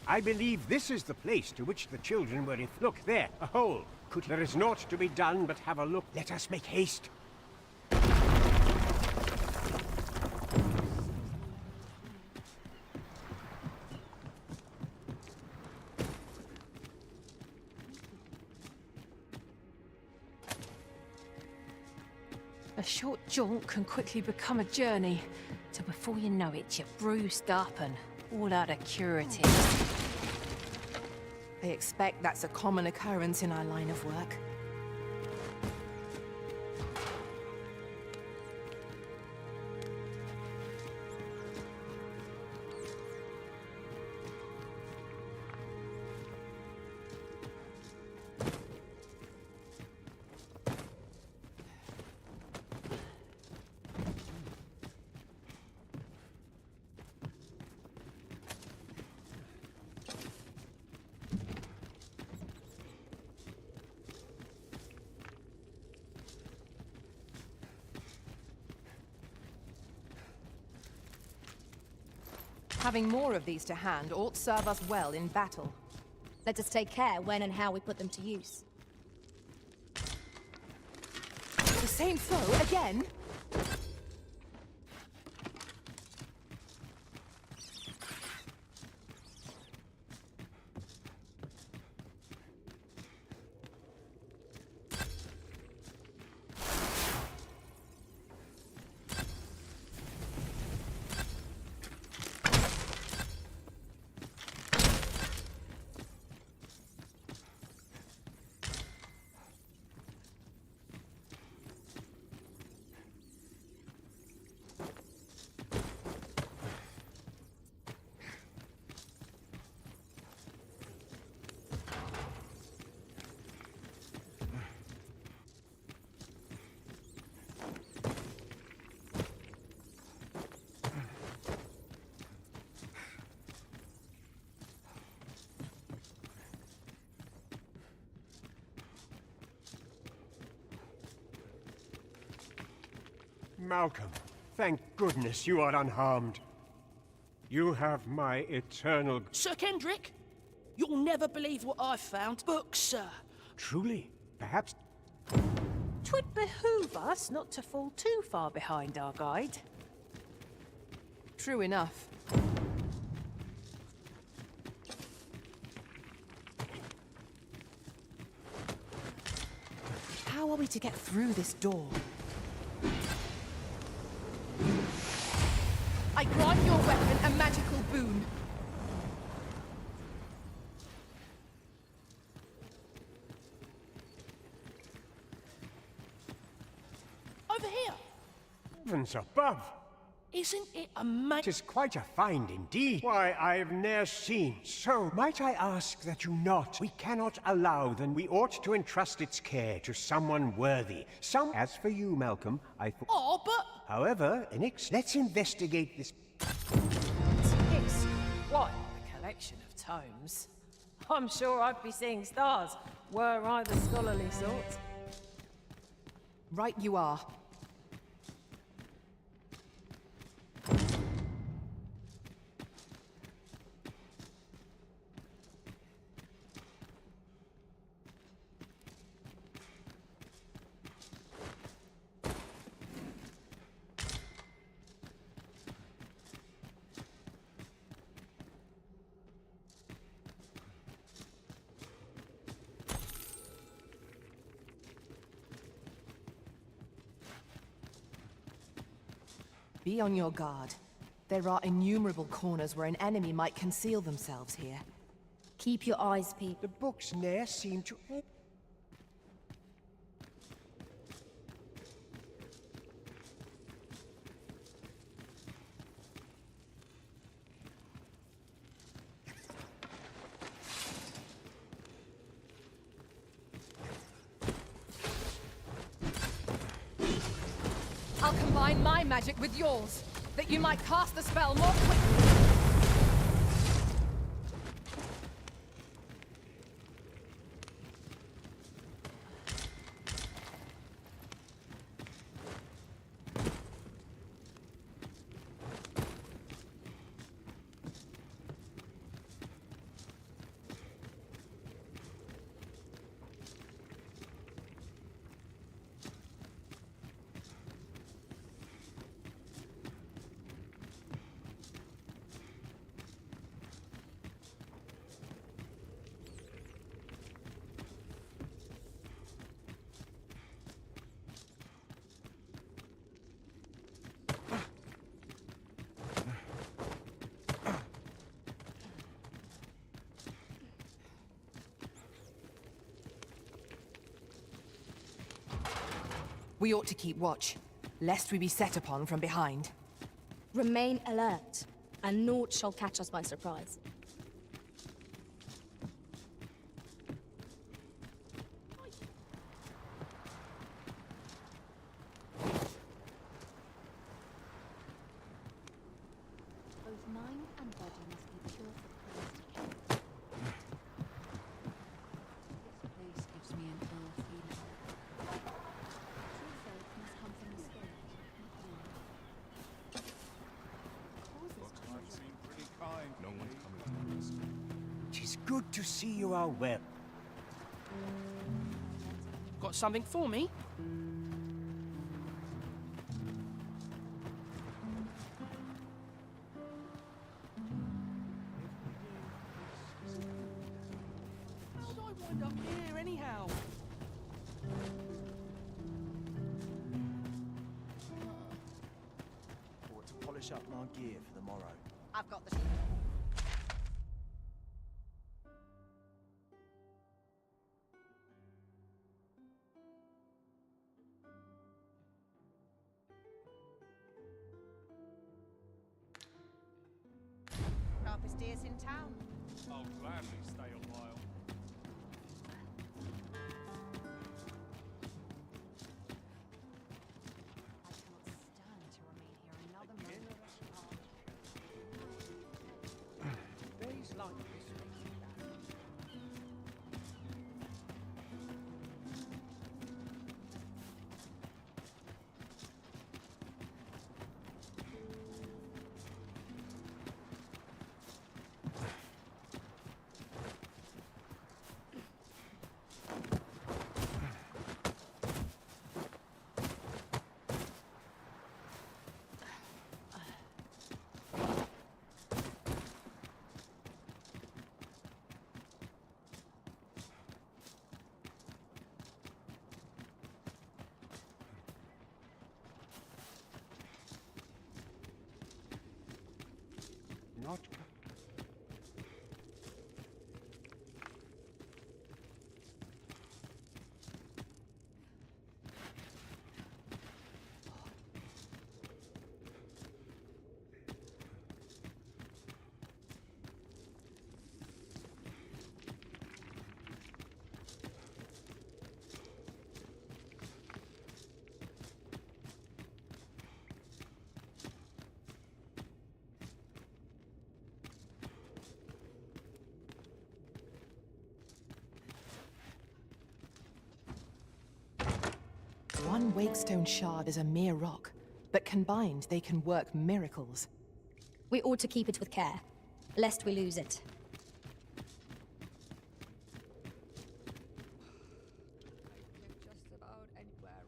I believe this is the place to which the children were if... Look, there, a hole. There is naught to be done but have a look. Let us make haste. A short jaunt can quickly become a journey, till before you know it, you're bruised up and all out of curatives. I expect that's a common occurrence in our line of work. Having more of these to hand ought serve us well in battle. Let us take care when and how we put them to use. The same foe again? Malcolm, thank goodness you are unharmed. You have my eternal... Sir Kendrick, you'll never believe what I've found. Books, sir. Truly, perhaps... 'Twould behoove us not to fall too far behind our guide. True enough. How are we to get through this door? I grant your weapon a magical boon. Over here. Heavens above! Isn't it amazing? It is quite a find indeed. Why, I've ne'er seen. So, might I ask that you not? We cannot allow them. We ought to entrust its care to someone worthy. As for you, Malcolm, I thought... Oh, but... However, let's investigate this... It's quite a collection of tomes. I'm sure I'd be seeing stars, were I the scholarly sort. Right you are. Be on your guard. There are innumerable corners where an enemy might conceal themselves here. Keep your eyes peeled. The books ne'er seem to... I'll combine my magic with yours, that you might cast the spell more quickly. We ought to keep watch, lest we be set upon from behind. Remain alert, and naught shall catch us by surprise. Both mind and body must be pure for praise to keep. This place gives me an ill feeling. True faith must come from the spirit, not the Folks seem pretty kind. No one's coming to us. 'Tis good to see you are well. Got something for me? How'd I wind up here anyhow? Ought to polish up my gear for the morrow. I've got the... Sharpest deers in town. I'll gladly stay a while. I cannot stand to remain here another moment. Days like this not. One wakestone shard is a mere rock, but combined they can work miracles. We ought to keep it with care, lest we lose it. Just about anywhere.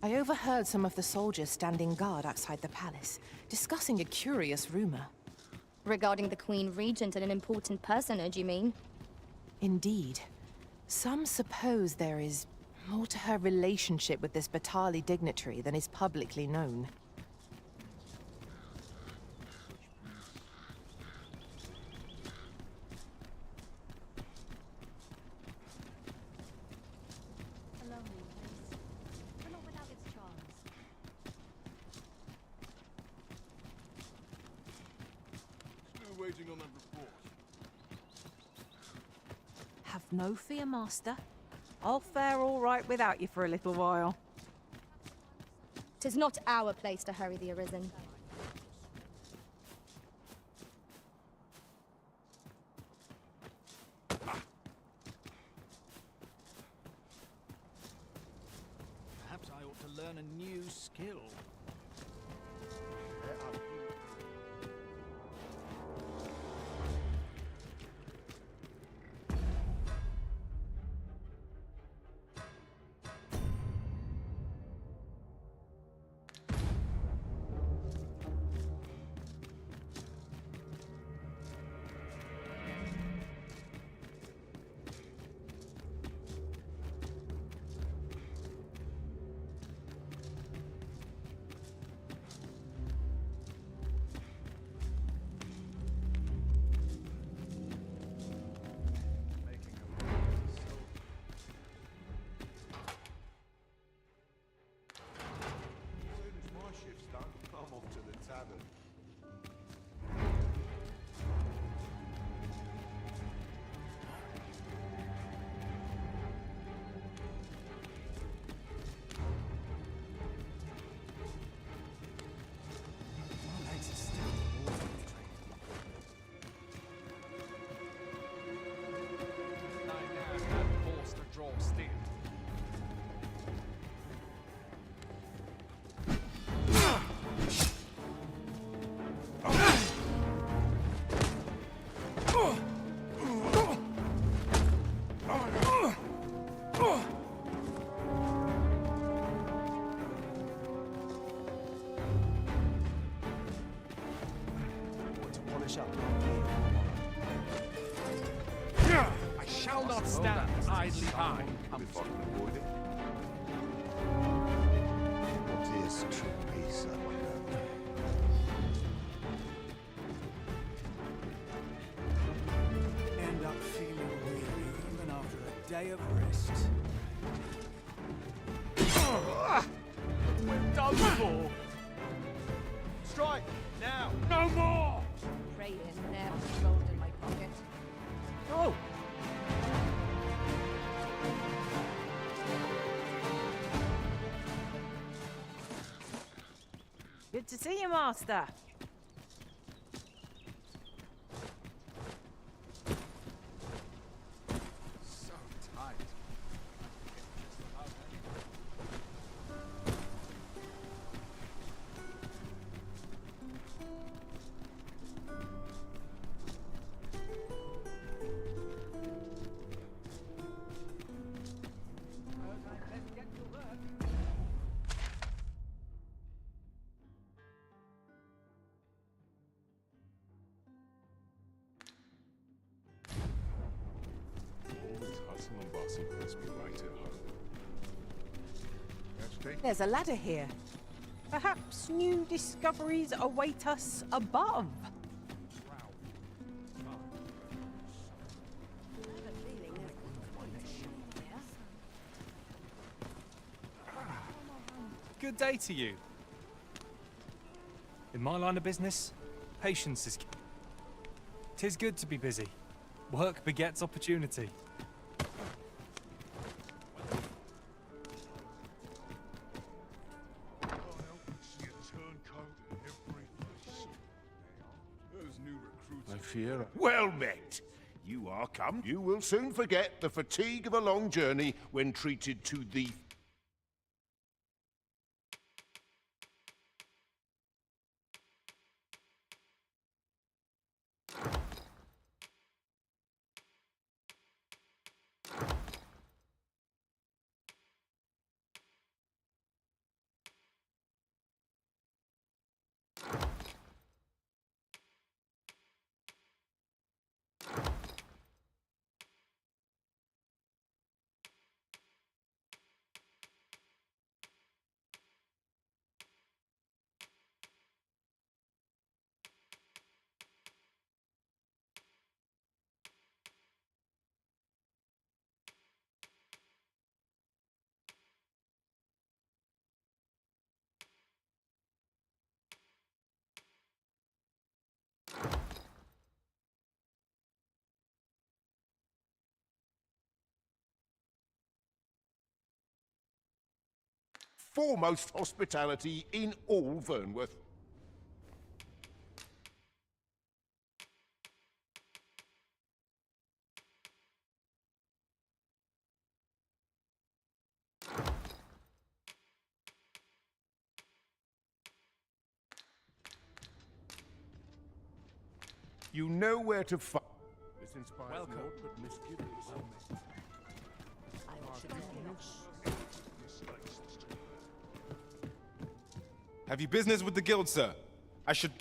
I overheard some of the soldiers standing guard outside the palace, discussing a curious rumor. Regarding the Queen Regent and an important personage, you mean? Indeed. Some suppose there is more to her relationship with this Batali dignitary than is publicly known. A lonely place, but not without its charms. Still waiting on that report. Have no fear, Master. I'll fare all right without you for a little while. 'Tis not our place to hurry the Arisen. Perhaps I ought to learn a new skill. not stand idly by. If I can avoid it. What is true peace, I wonder? End up feeling weary even after a day of rest. We're done for! Strike! Now! No more! Praying never rolled in my pocket. Oh! Good to see you, Master. So tight. All this hustle and bustle puts me right at home. There's a ladder here. Perhaps new discoveries await us above. Good day to you. In my line of business, patience is key. 'Tis good to be busy. Work begets opportunity. I fear. Well met. You are come. You will soon forget the fatigue of a long journey when treated to the... foremost hospitality in all Vernworth. You know where to find. This inspires naught but misgivings. Have you business with the guild, sir? I should...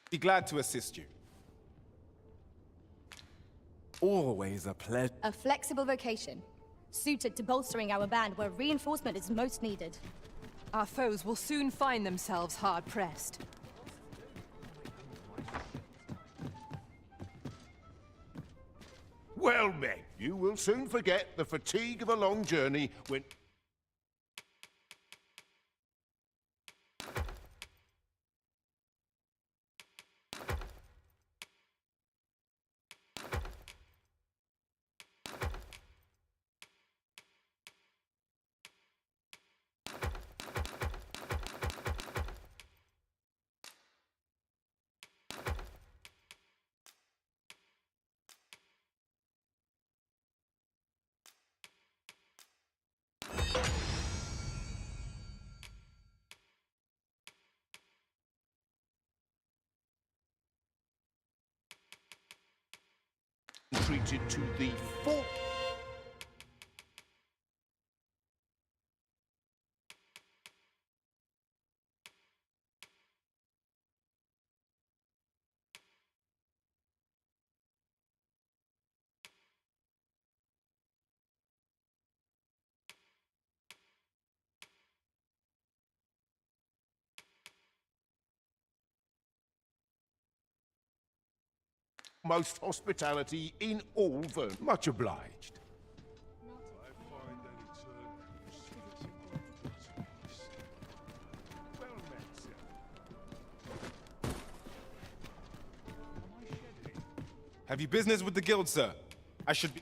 be glad to assist you. Always a pleasure. A flexible vocation, suited to bolstering our band where reinforcement is most needed. Our foes will soon find themselves hard-pressed. Well met. You will soon forget the fatigue of a long journey when... treated to the full... most hospitality in all Vern. Much obliged. Have you business with the guild, sir? I should be...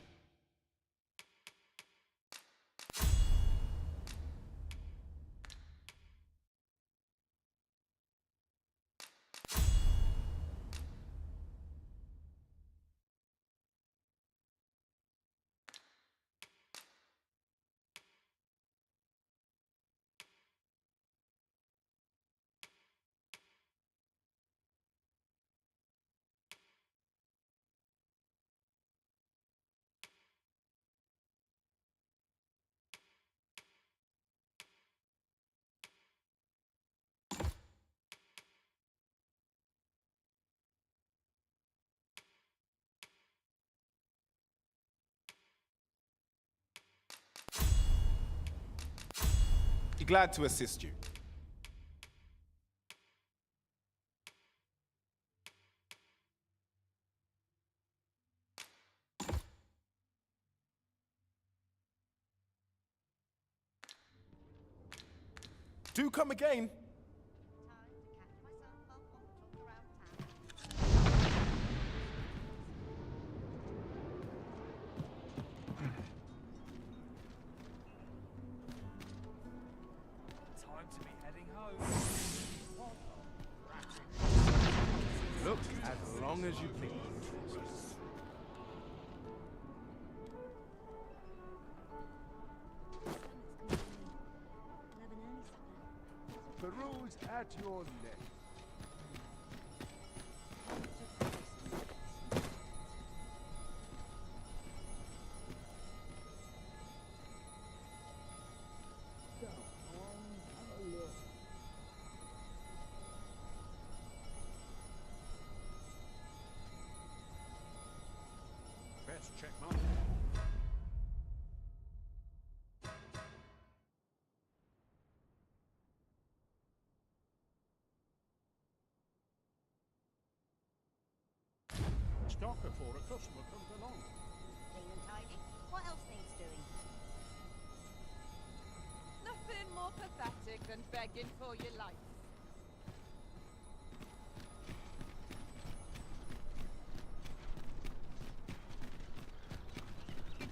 Be glad to assist you. Do come again. Time to be heading home. Look, as long as you please. Peruse at your neck. Best check my... Stock before a customer comes along. Clean and tidy. What else needs doing? Nothing more pathetic than begging for your life.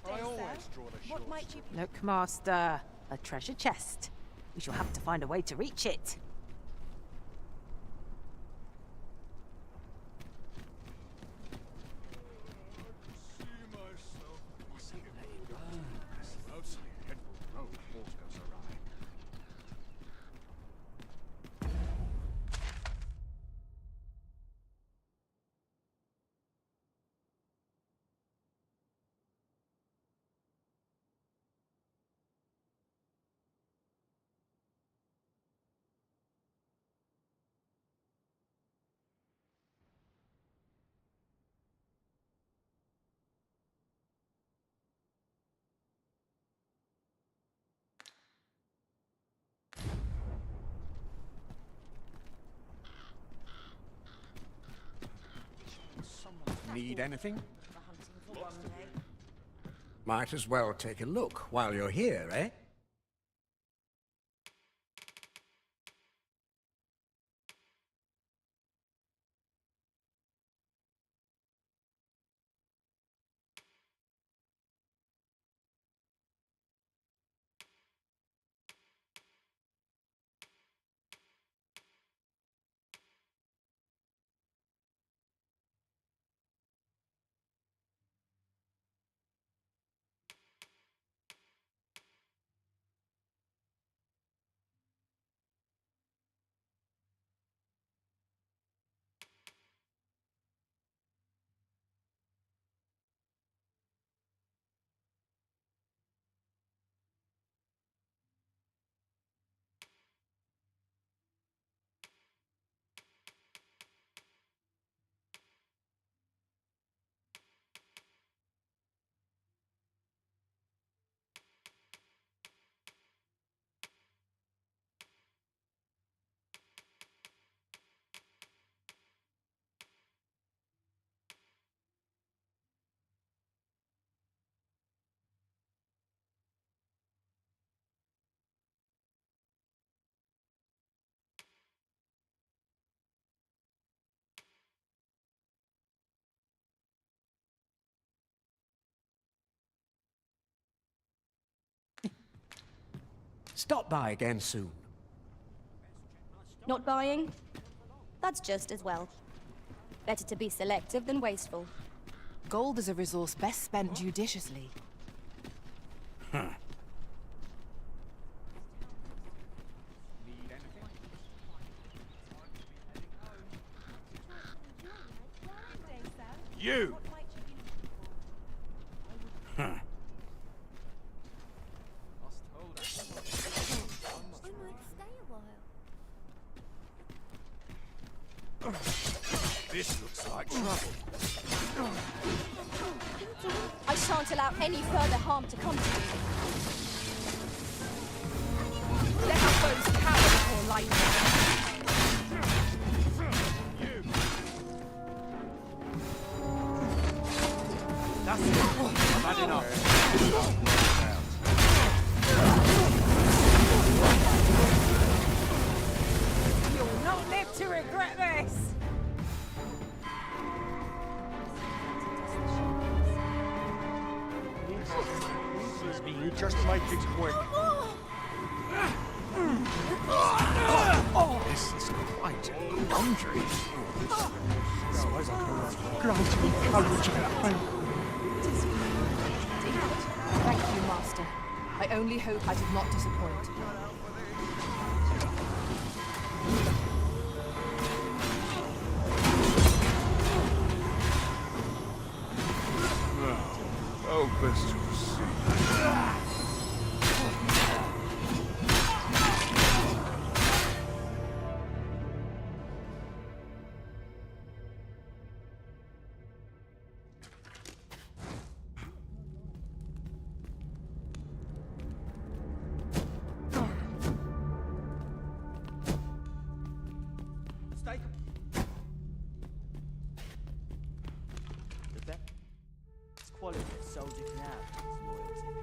I always draw the short. What might you... Look, Master. A treasure chest. We shall have to find a way to reach it. Need anything? Might as well take a look while you're here, eh? Stop by again soon. Not buying? That's just as well. Better to be selective than wasteful. Gold is a resource best spent judiciously. Huh. You! Huh. This looks like trouble. I shan't allow any further harm to come to you. Let our foes cower before lightning. That's it. I've had enough. You'll not live to regret this! You just make it quick. This is quite a quandary. Suppose I can grant me courage and hope. Thank you, Master. I only hope I did not disappoint. Oh, best to see. The best quality a soldier can have is loyalty.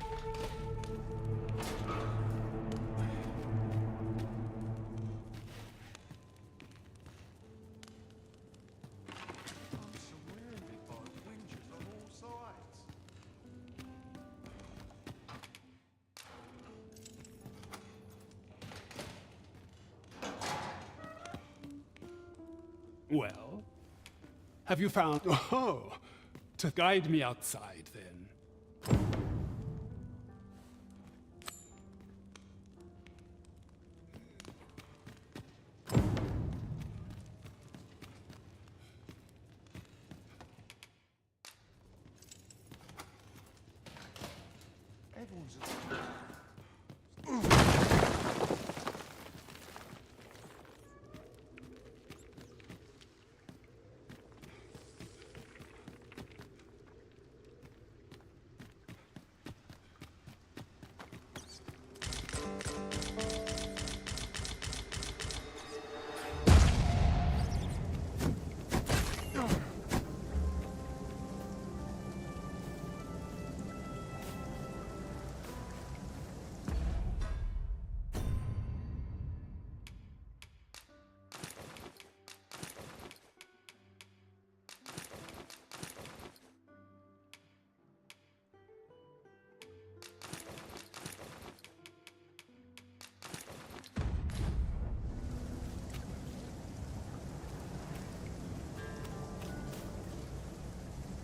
Well, have you found... Oh, to guide me outside, then.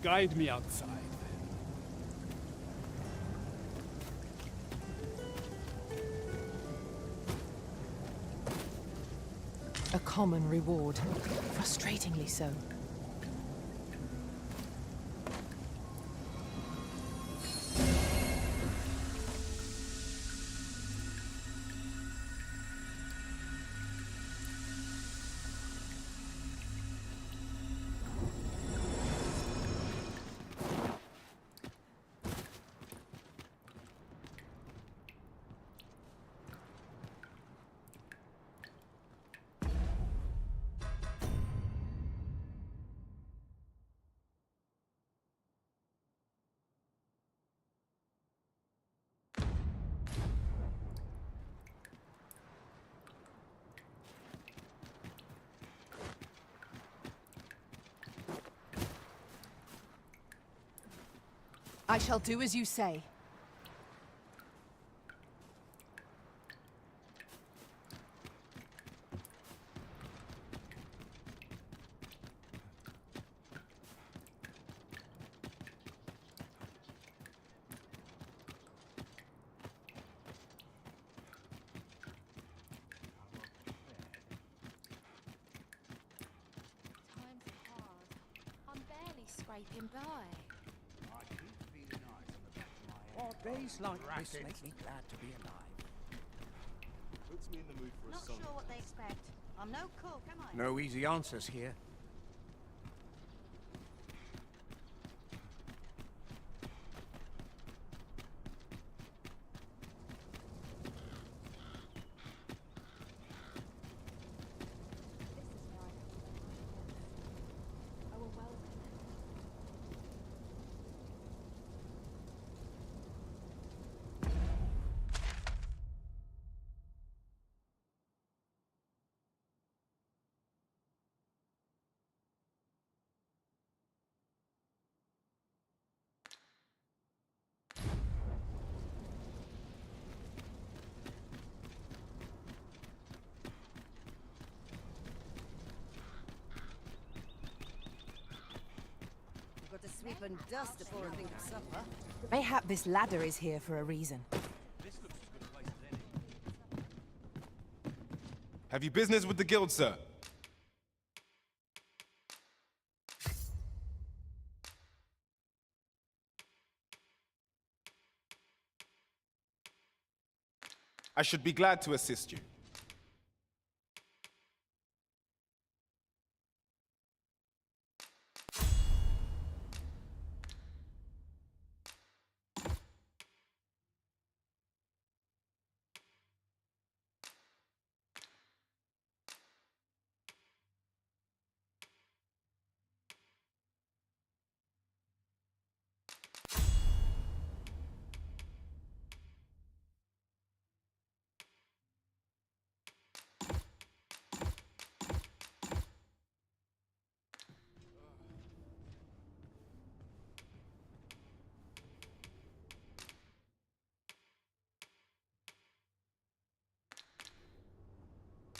Guide me outside, then. A common reward. Frustratingly so. I shall do as you say. scraping by. I keep feeling eyes on the back of my head. Oh, days like this make me glad to be alive. Puts me in the mood for a Not song. sure what they expect. I'm no cook, am I? No easy answers here. Got to sweep and dust before I think of supper. Mayhap this ladder is here for a reason. This looks as good a place as any. Have you business with the guild, sir? I should be glad to assist you.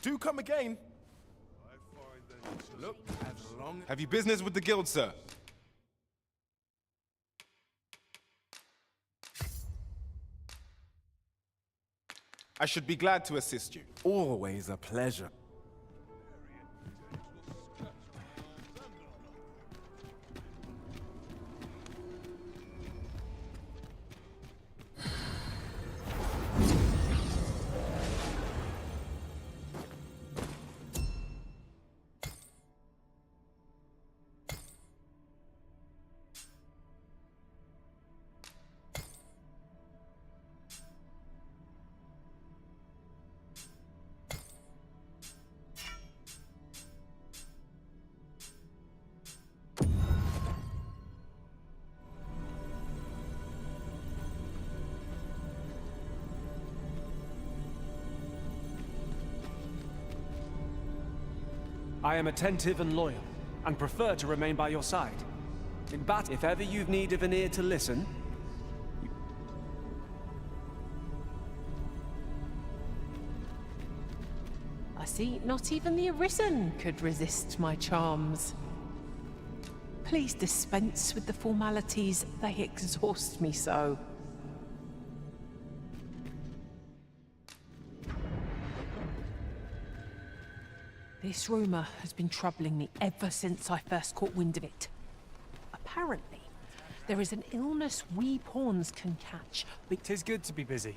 Do come again. Look, as long Have you business with the guild, sir? I should be glad to assist you. Always a pleasure. I am attentive and loyal, and prefer to remain by your side. In battle, if ever you've need of an ear to listen... I see not even the Arisen could resist my charms. Please dispense with the formalities, they exhaust me so. This rumor has been troubling me ever since I first caught wind of it. Apparently, there is an illness we pawns can catch. 'Tis good to be busy.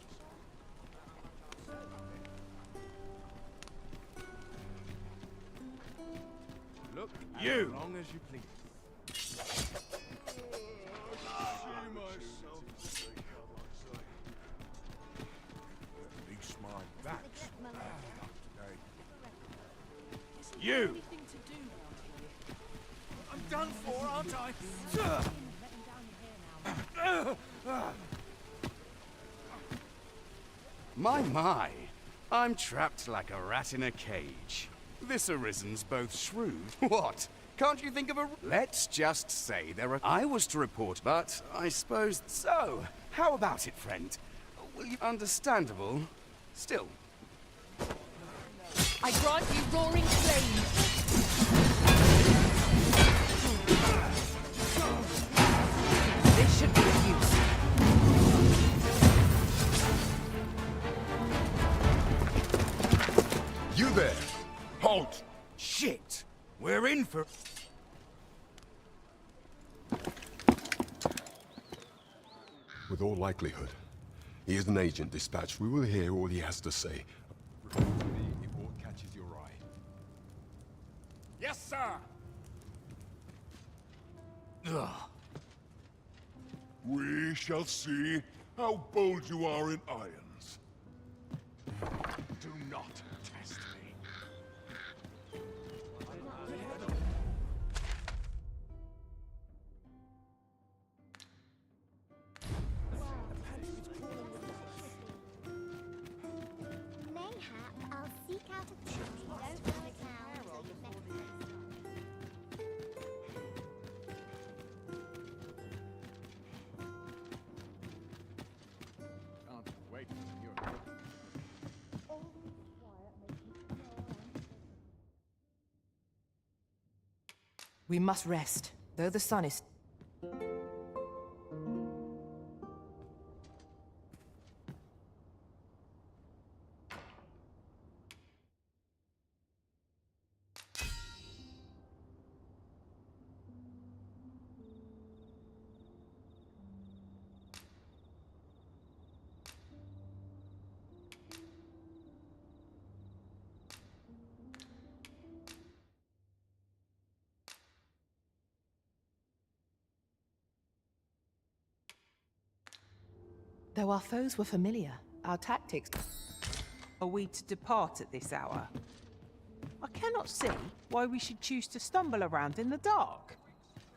Look, You! as long as you please. Least my back's You! I'm done for, aren't I? My. I'm trapped like a rat in a cage. This Arisen's both shrewd. What? Can't you think of a... Let's just say there are... I was to report, but I suppose... So, how about it, friend? Will you... Understandable. Still. I grant you roaring flame. This should be of use. You there! Halt! Shit! We're in for... With all likelihood. He is an agent dispatched. We will hear all he has to say. Report to me if aught catches your eye. Yes, sir! Ugh. We shall see how bold you are in irons. Do not test me. Mayhap I'll seek out a tree. Don't go to town till you've met the Can't wait for the new equipment. We must rest, though the sun is... Though our foes were familiar, our tactics... Are we to depart at this hour? I cannot see why we should choose to stumble around in the dark.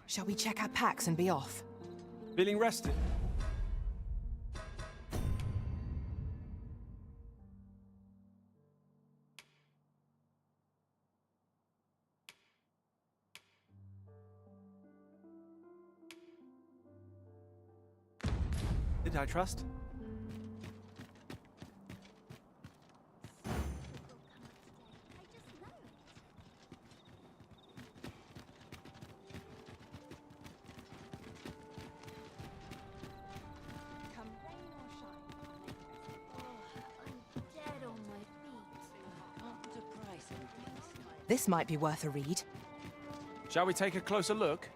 Shall we check our packs and be off? Feeling rested? Did I trust? dead on my feet. Can't put a price on things. This might be worth a read. Shall we take a closer look?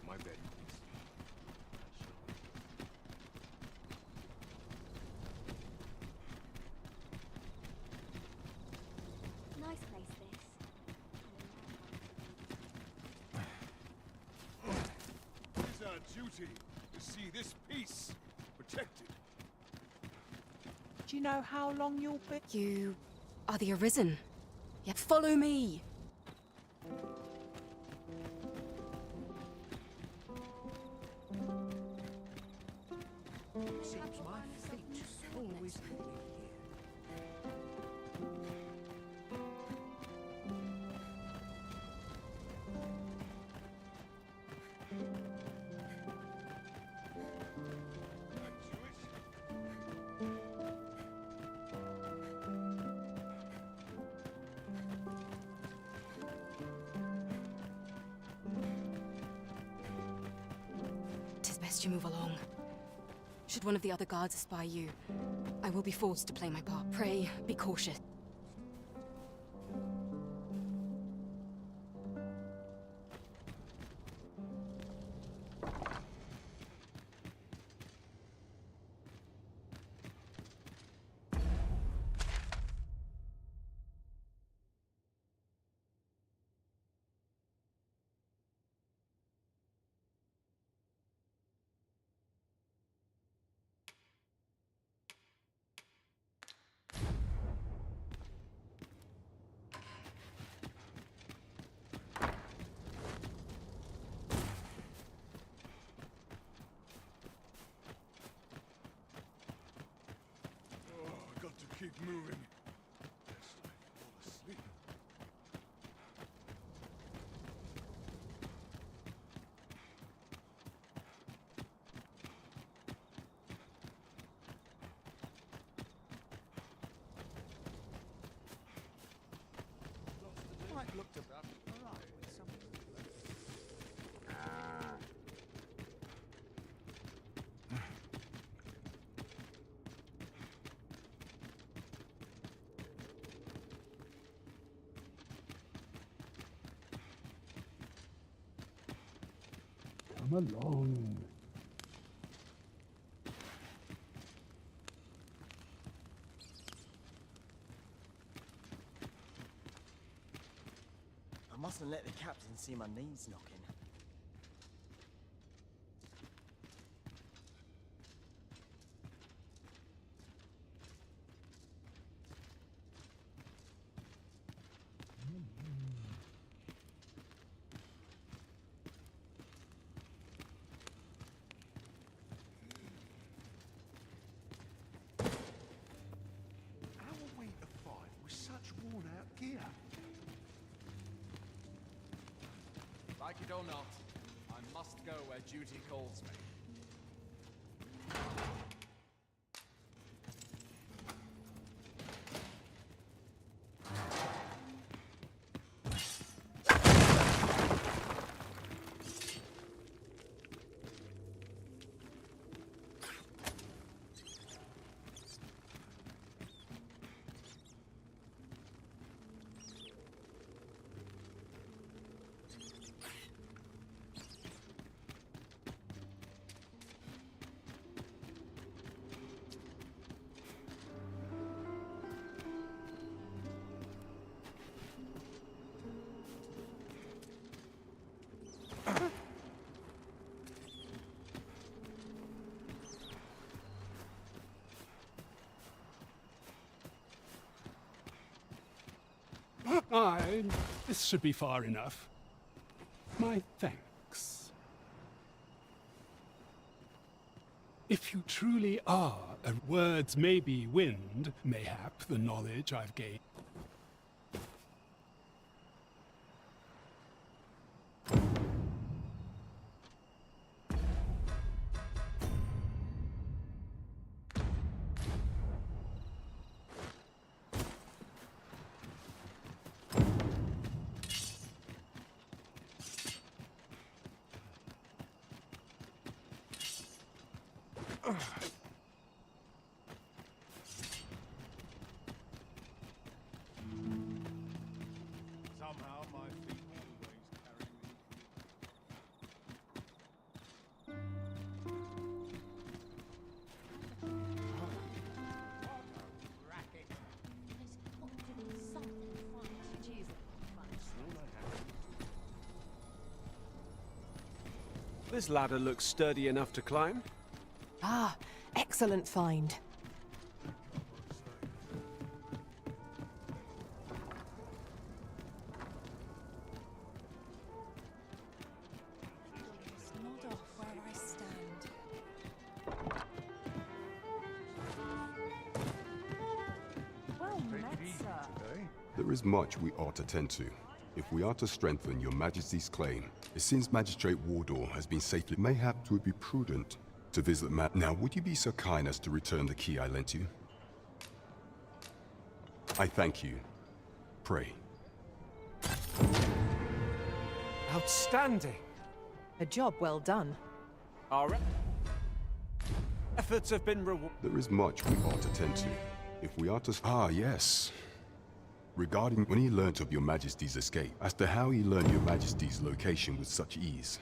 My bed. Nice place, this. It is our duty to see this peace protected. Do you know how long you'll be? You are the Arisen. Yet follow me. Seems my feet always hit me Tis best you move along. Should one of the other guards espy you, I will be forced to play my part. Pray, be cautious. Keep moving. Lest I fall asleep. looked about alright with something. Come along. I mustn't let the captain see my knees knocking. How are we to fight with such worn-out gear? Like it or not, I must go where duty calls me. This should be far enough. My thanks. If you truly are, words may be wind, mayhap the knowledge I've gained. Somehow my feet always carry me. This ladder looks sturdy enough to climb. Ah, excellent find. Nod off where I stand. Well met, sir. There is much we ought to tend to. If we are to strengthen your Majesty's claim, it seems Magistrate Wardor has been safely. Mayhap it would be prudent to visit Now, would you be so kind as to return the key I lent you? I thank you. Pray. Outstanding. A job well done. Our efforts have been rewarded. There is much we ought to tend to. If we are to... Ah, yes. Regarding when he learnt of your Majesty's escape, as to how he learned your Majesty's location with such ease,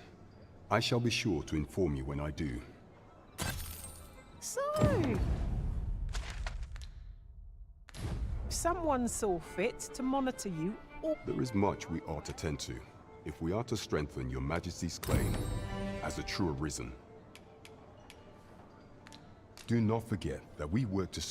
I shall be sure to inform you when I do. So, someone saw fit to monitor you all. There is much we ought to tend to, if we are to strengthen your Majesty's claim as a true arisen. Do not forget that we work to...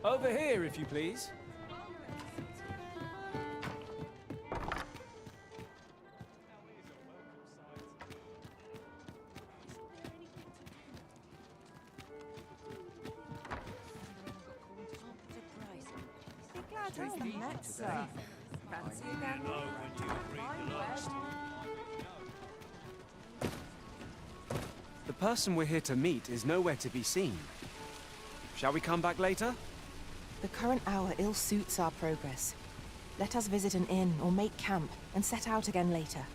Over here, if you please. Be glad we met, sir. Fancy again? The person we're here to meet is nowhere to be seen. Shall we come back later? The current hour ill suits our progress. Let us visit an inn or make camp and set out again later.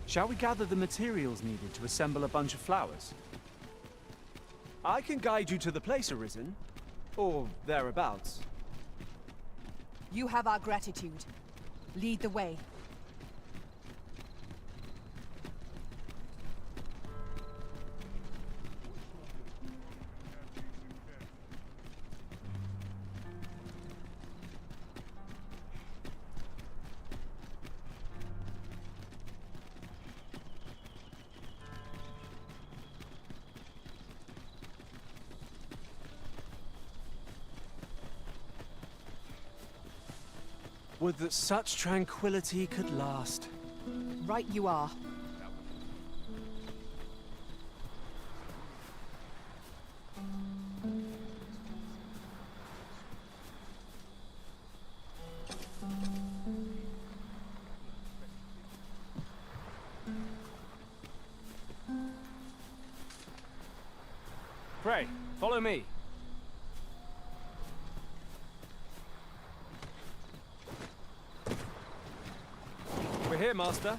Shall we gather the materials needed to assemble a bunch of flowers? I can guide you to the place, Arisen. Or thereabouts. You have our gratitude. Lead the way. Would that such tranquility could last. Right you are. Pray, follow me. We're here, Master.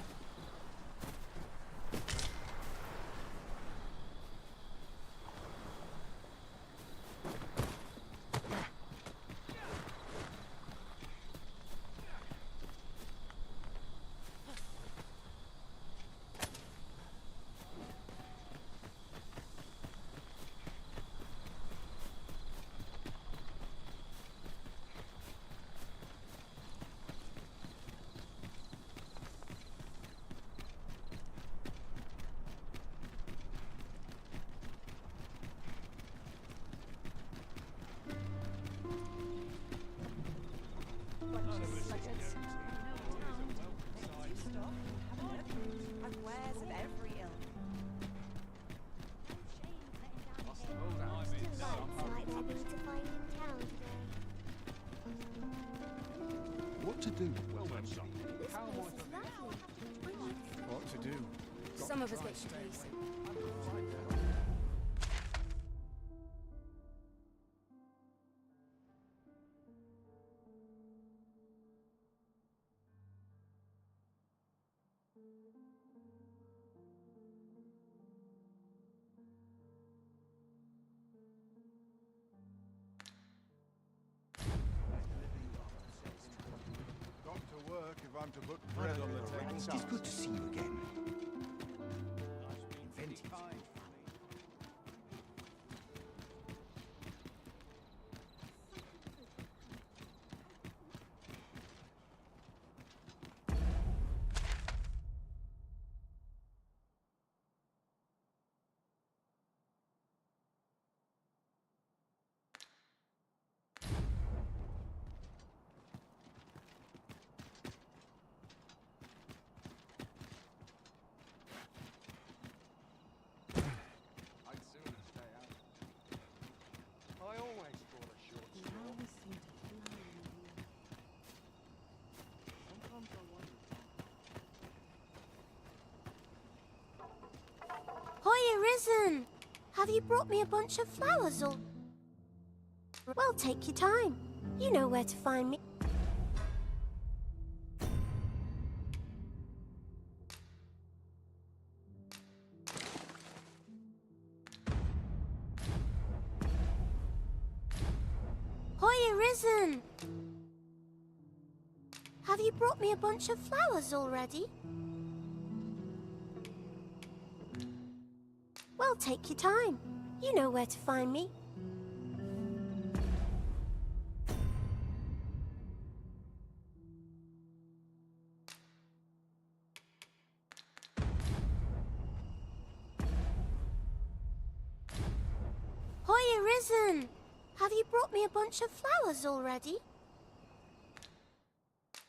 What to do? What to do? Some of us get complacent. Got to work if I'm to put bread on the table. It's just good to see you again. Inventive. Hoy, Arisen! Have you brought me a bunch of flowers or... Well, take your time. You know where to find me. Hoy, Arisen! Have you brought me a bunch of flowers already? Well, take your time. You know where to find me. Hoya Risen! Have you brought me a bunch of flowers already?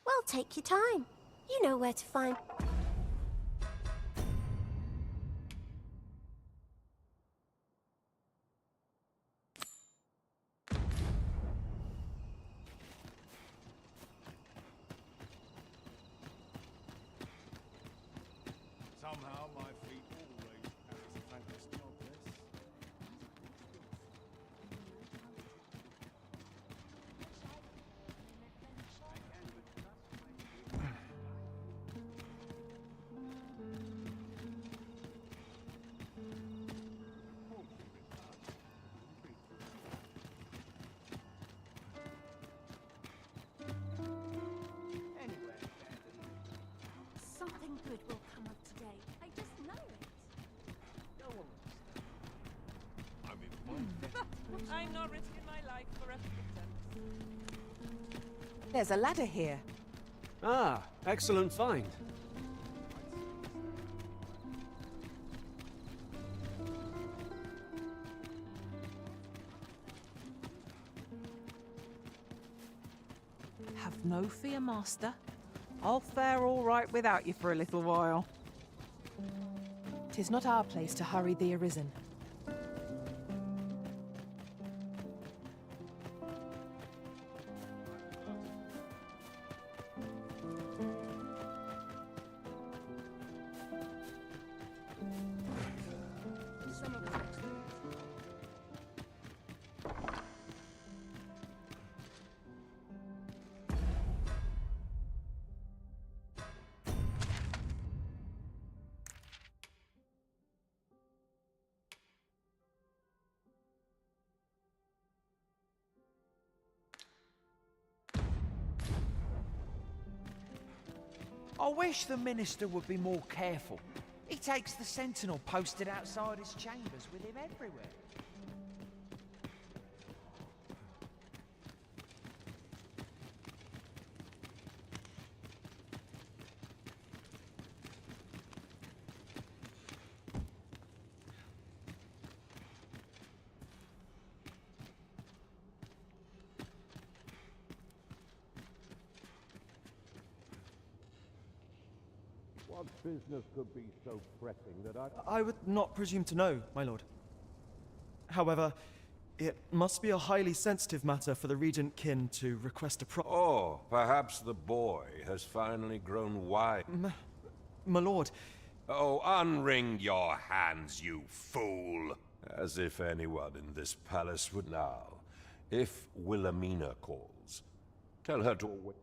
Well, take your time. You know where to find... Somehow my feet always... It's a thankless job, this. Something good will come of today. I just know it. No one will stop. I'm in I'm not risking my life for a pretense. There's a ladder here. Ah, excellent find. Have no fear, Master. I'll fare all right without you for a little while. 'Tis not our place to hurry the Arisen. I wish the Minister would be more careful. He takes the Sentinel posted outside his chambers with him everywhere. What business could be so pressing that I would not presume to know, my lord. However, it must be a highly sensitive matter for the Regent kin to request a Oh, perhaps the boy has finally grown wise. My lord. Oh, unwring your hands, you fool! As if anyone in this palace would now. If Wilhelmina calls, tell her to await.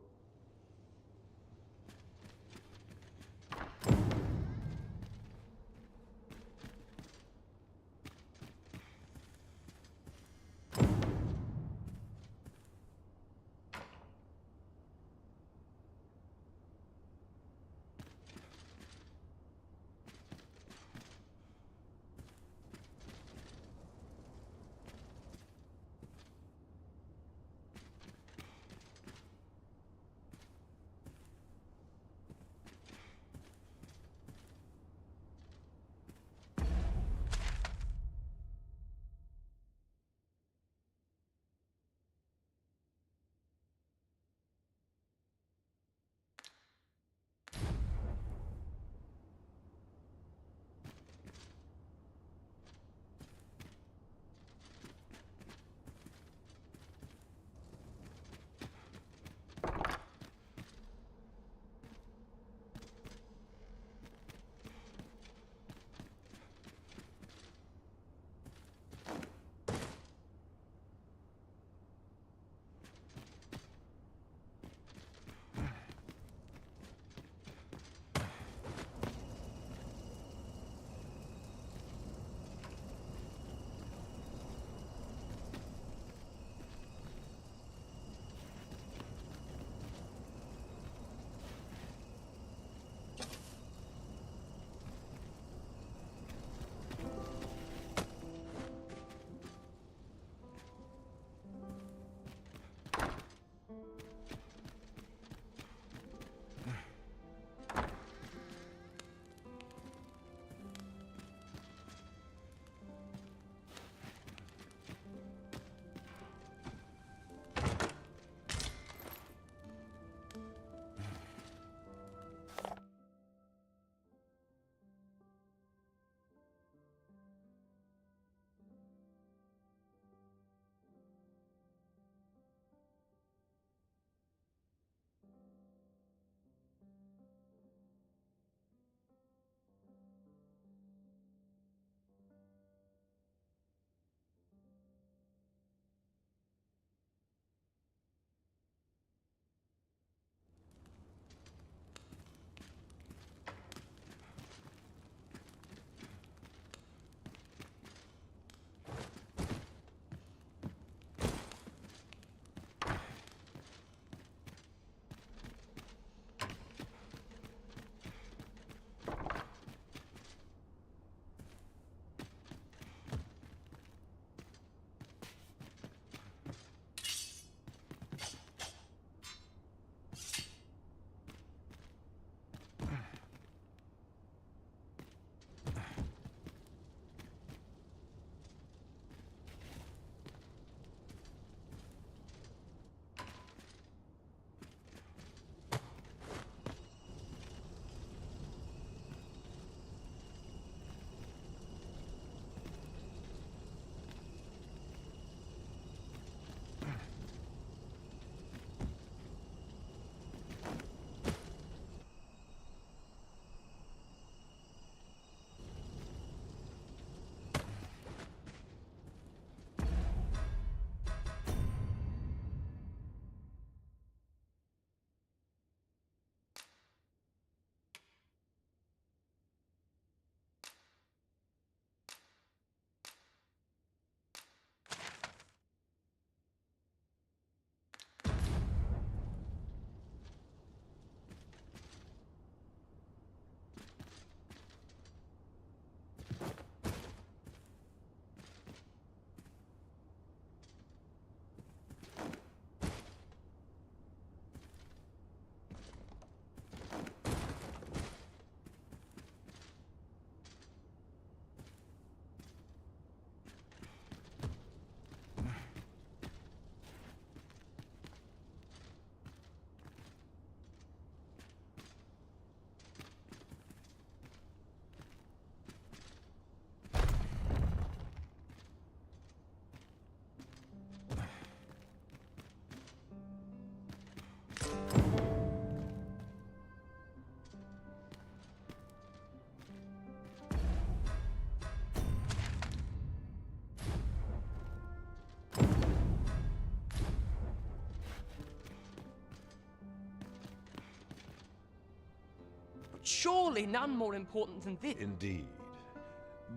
surely none more important than this. Indeed.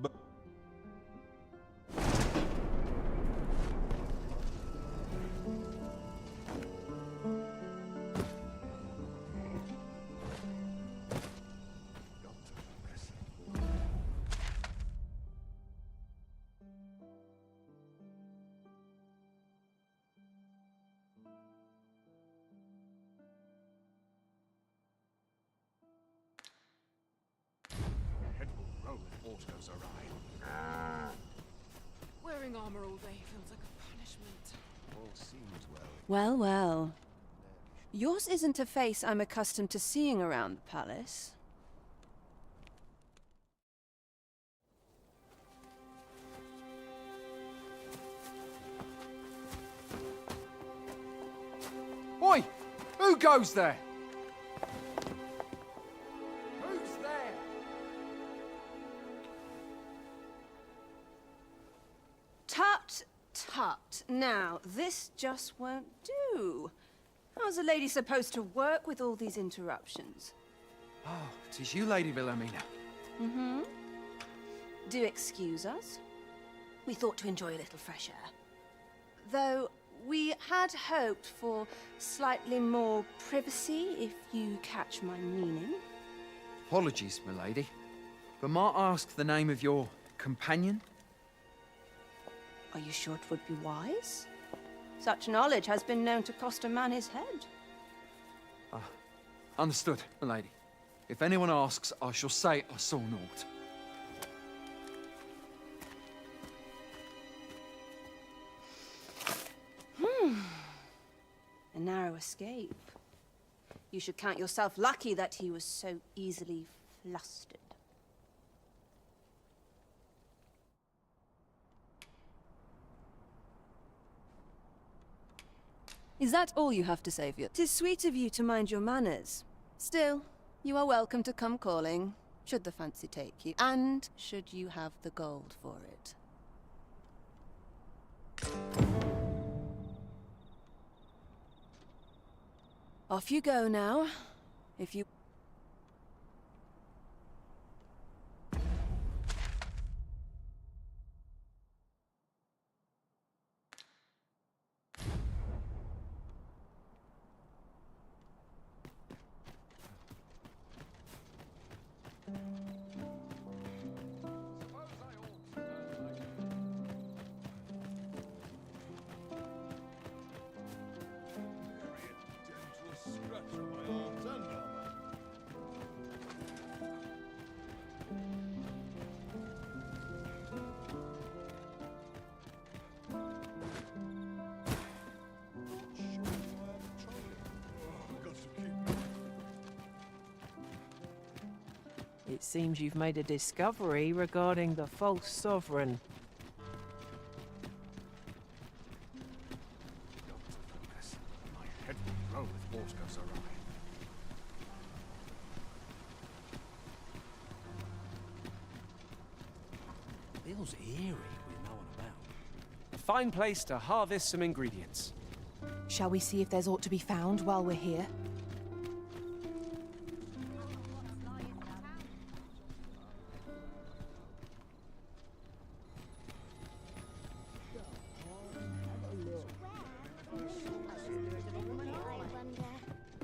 But Head will roll if aught goes awry. Wearing armor all day feels like a punishment. All seems well. Well, well. Yours isn't a face I'm accustomed to seeing around the palace. Oi! Who goes there? Who's there? Tut, tut. Now, this just won't do. How's a lady supposed to work with all these interruptions? Oh, 'tis you, Lady Wilhelmina. Mm-hmm. Do excuse us. We thought to enjoy a little fresh air. Though we had hoped for slightly more privacy, if you catch my meaning. Apologies, milady. But might I ask the name of your companion? Are you sure it would be wise? Such knowledge has been known to cost a man his head. Understood, milady. If anyone asks, I shall say I saw naught. A narrow escape. You should count yourself lucky that he was so easily flustered. Is that all you have to say for you? 'Tis sweet of you to mind your manners. Still, you are welcome to come calling, should the fancy take you, and should you have the gold for it. Off you go now. If you... It seems you've made a discovery regarding the false sovereign. My head will roll if aught goes awry. Feels eerie with no one about. A fine place to harvest some ingredients. Shall we see if there's aught to be found while we're here?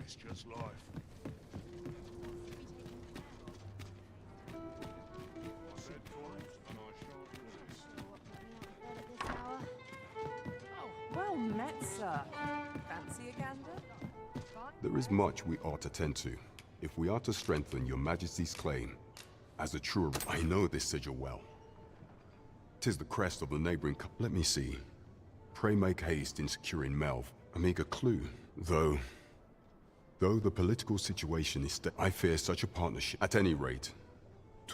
It's just life. Well met, sir. Fancy a gander? There is much we ought to tend to, if we are to strengthen your majesty's claim. As a true... I know this sigil well. 'Tis the crest of the neighboring... Let me see. Pray make haste in securing Melv. A meager clue. Though the political situation is... I fear such a partnership. At any rate,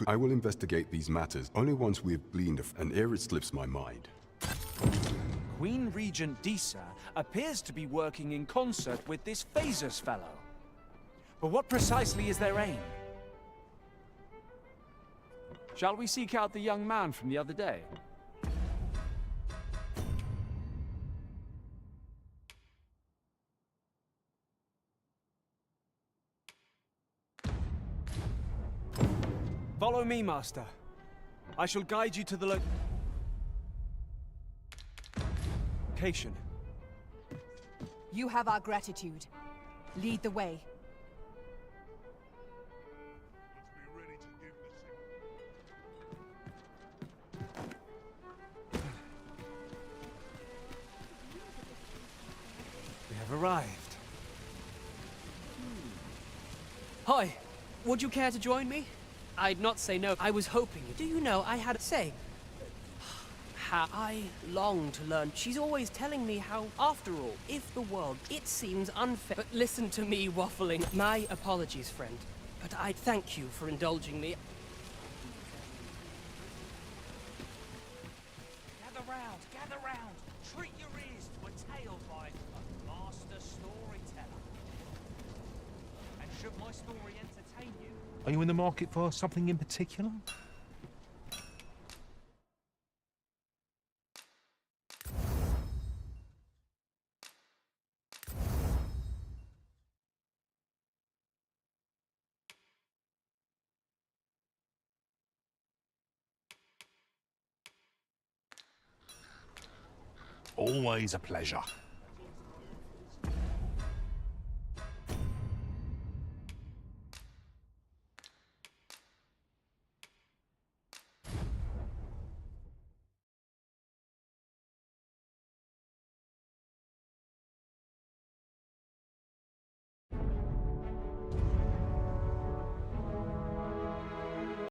I will investigate these matters only once we have gleaned and ere it slips my mind. Queen Regent Disa appears to be working in concert with this Phasus fellow. But what precisely is their aim? Shall we seek out the young man from the other day? me, Master. I shall guide you to the location. You have our gratitude. Lead the way. We have arrived. Hi, would you care to join me? I'd not say no. I was hoping. Do you know, I had to say... how I long to learn. She's always telling me how, after all, if the world, it seems unfair. But listen to me waffling. My apologies, friend. But I thank you for indulging me. Gather round. Treat your ears to a tale by a master storyteller. And should my story entertain you? Are you in the market for something in particular? Always a pleasure.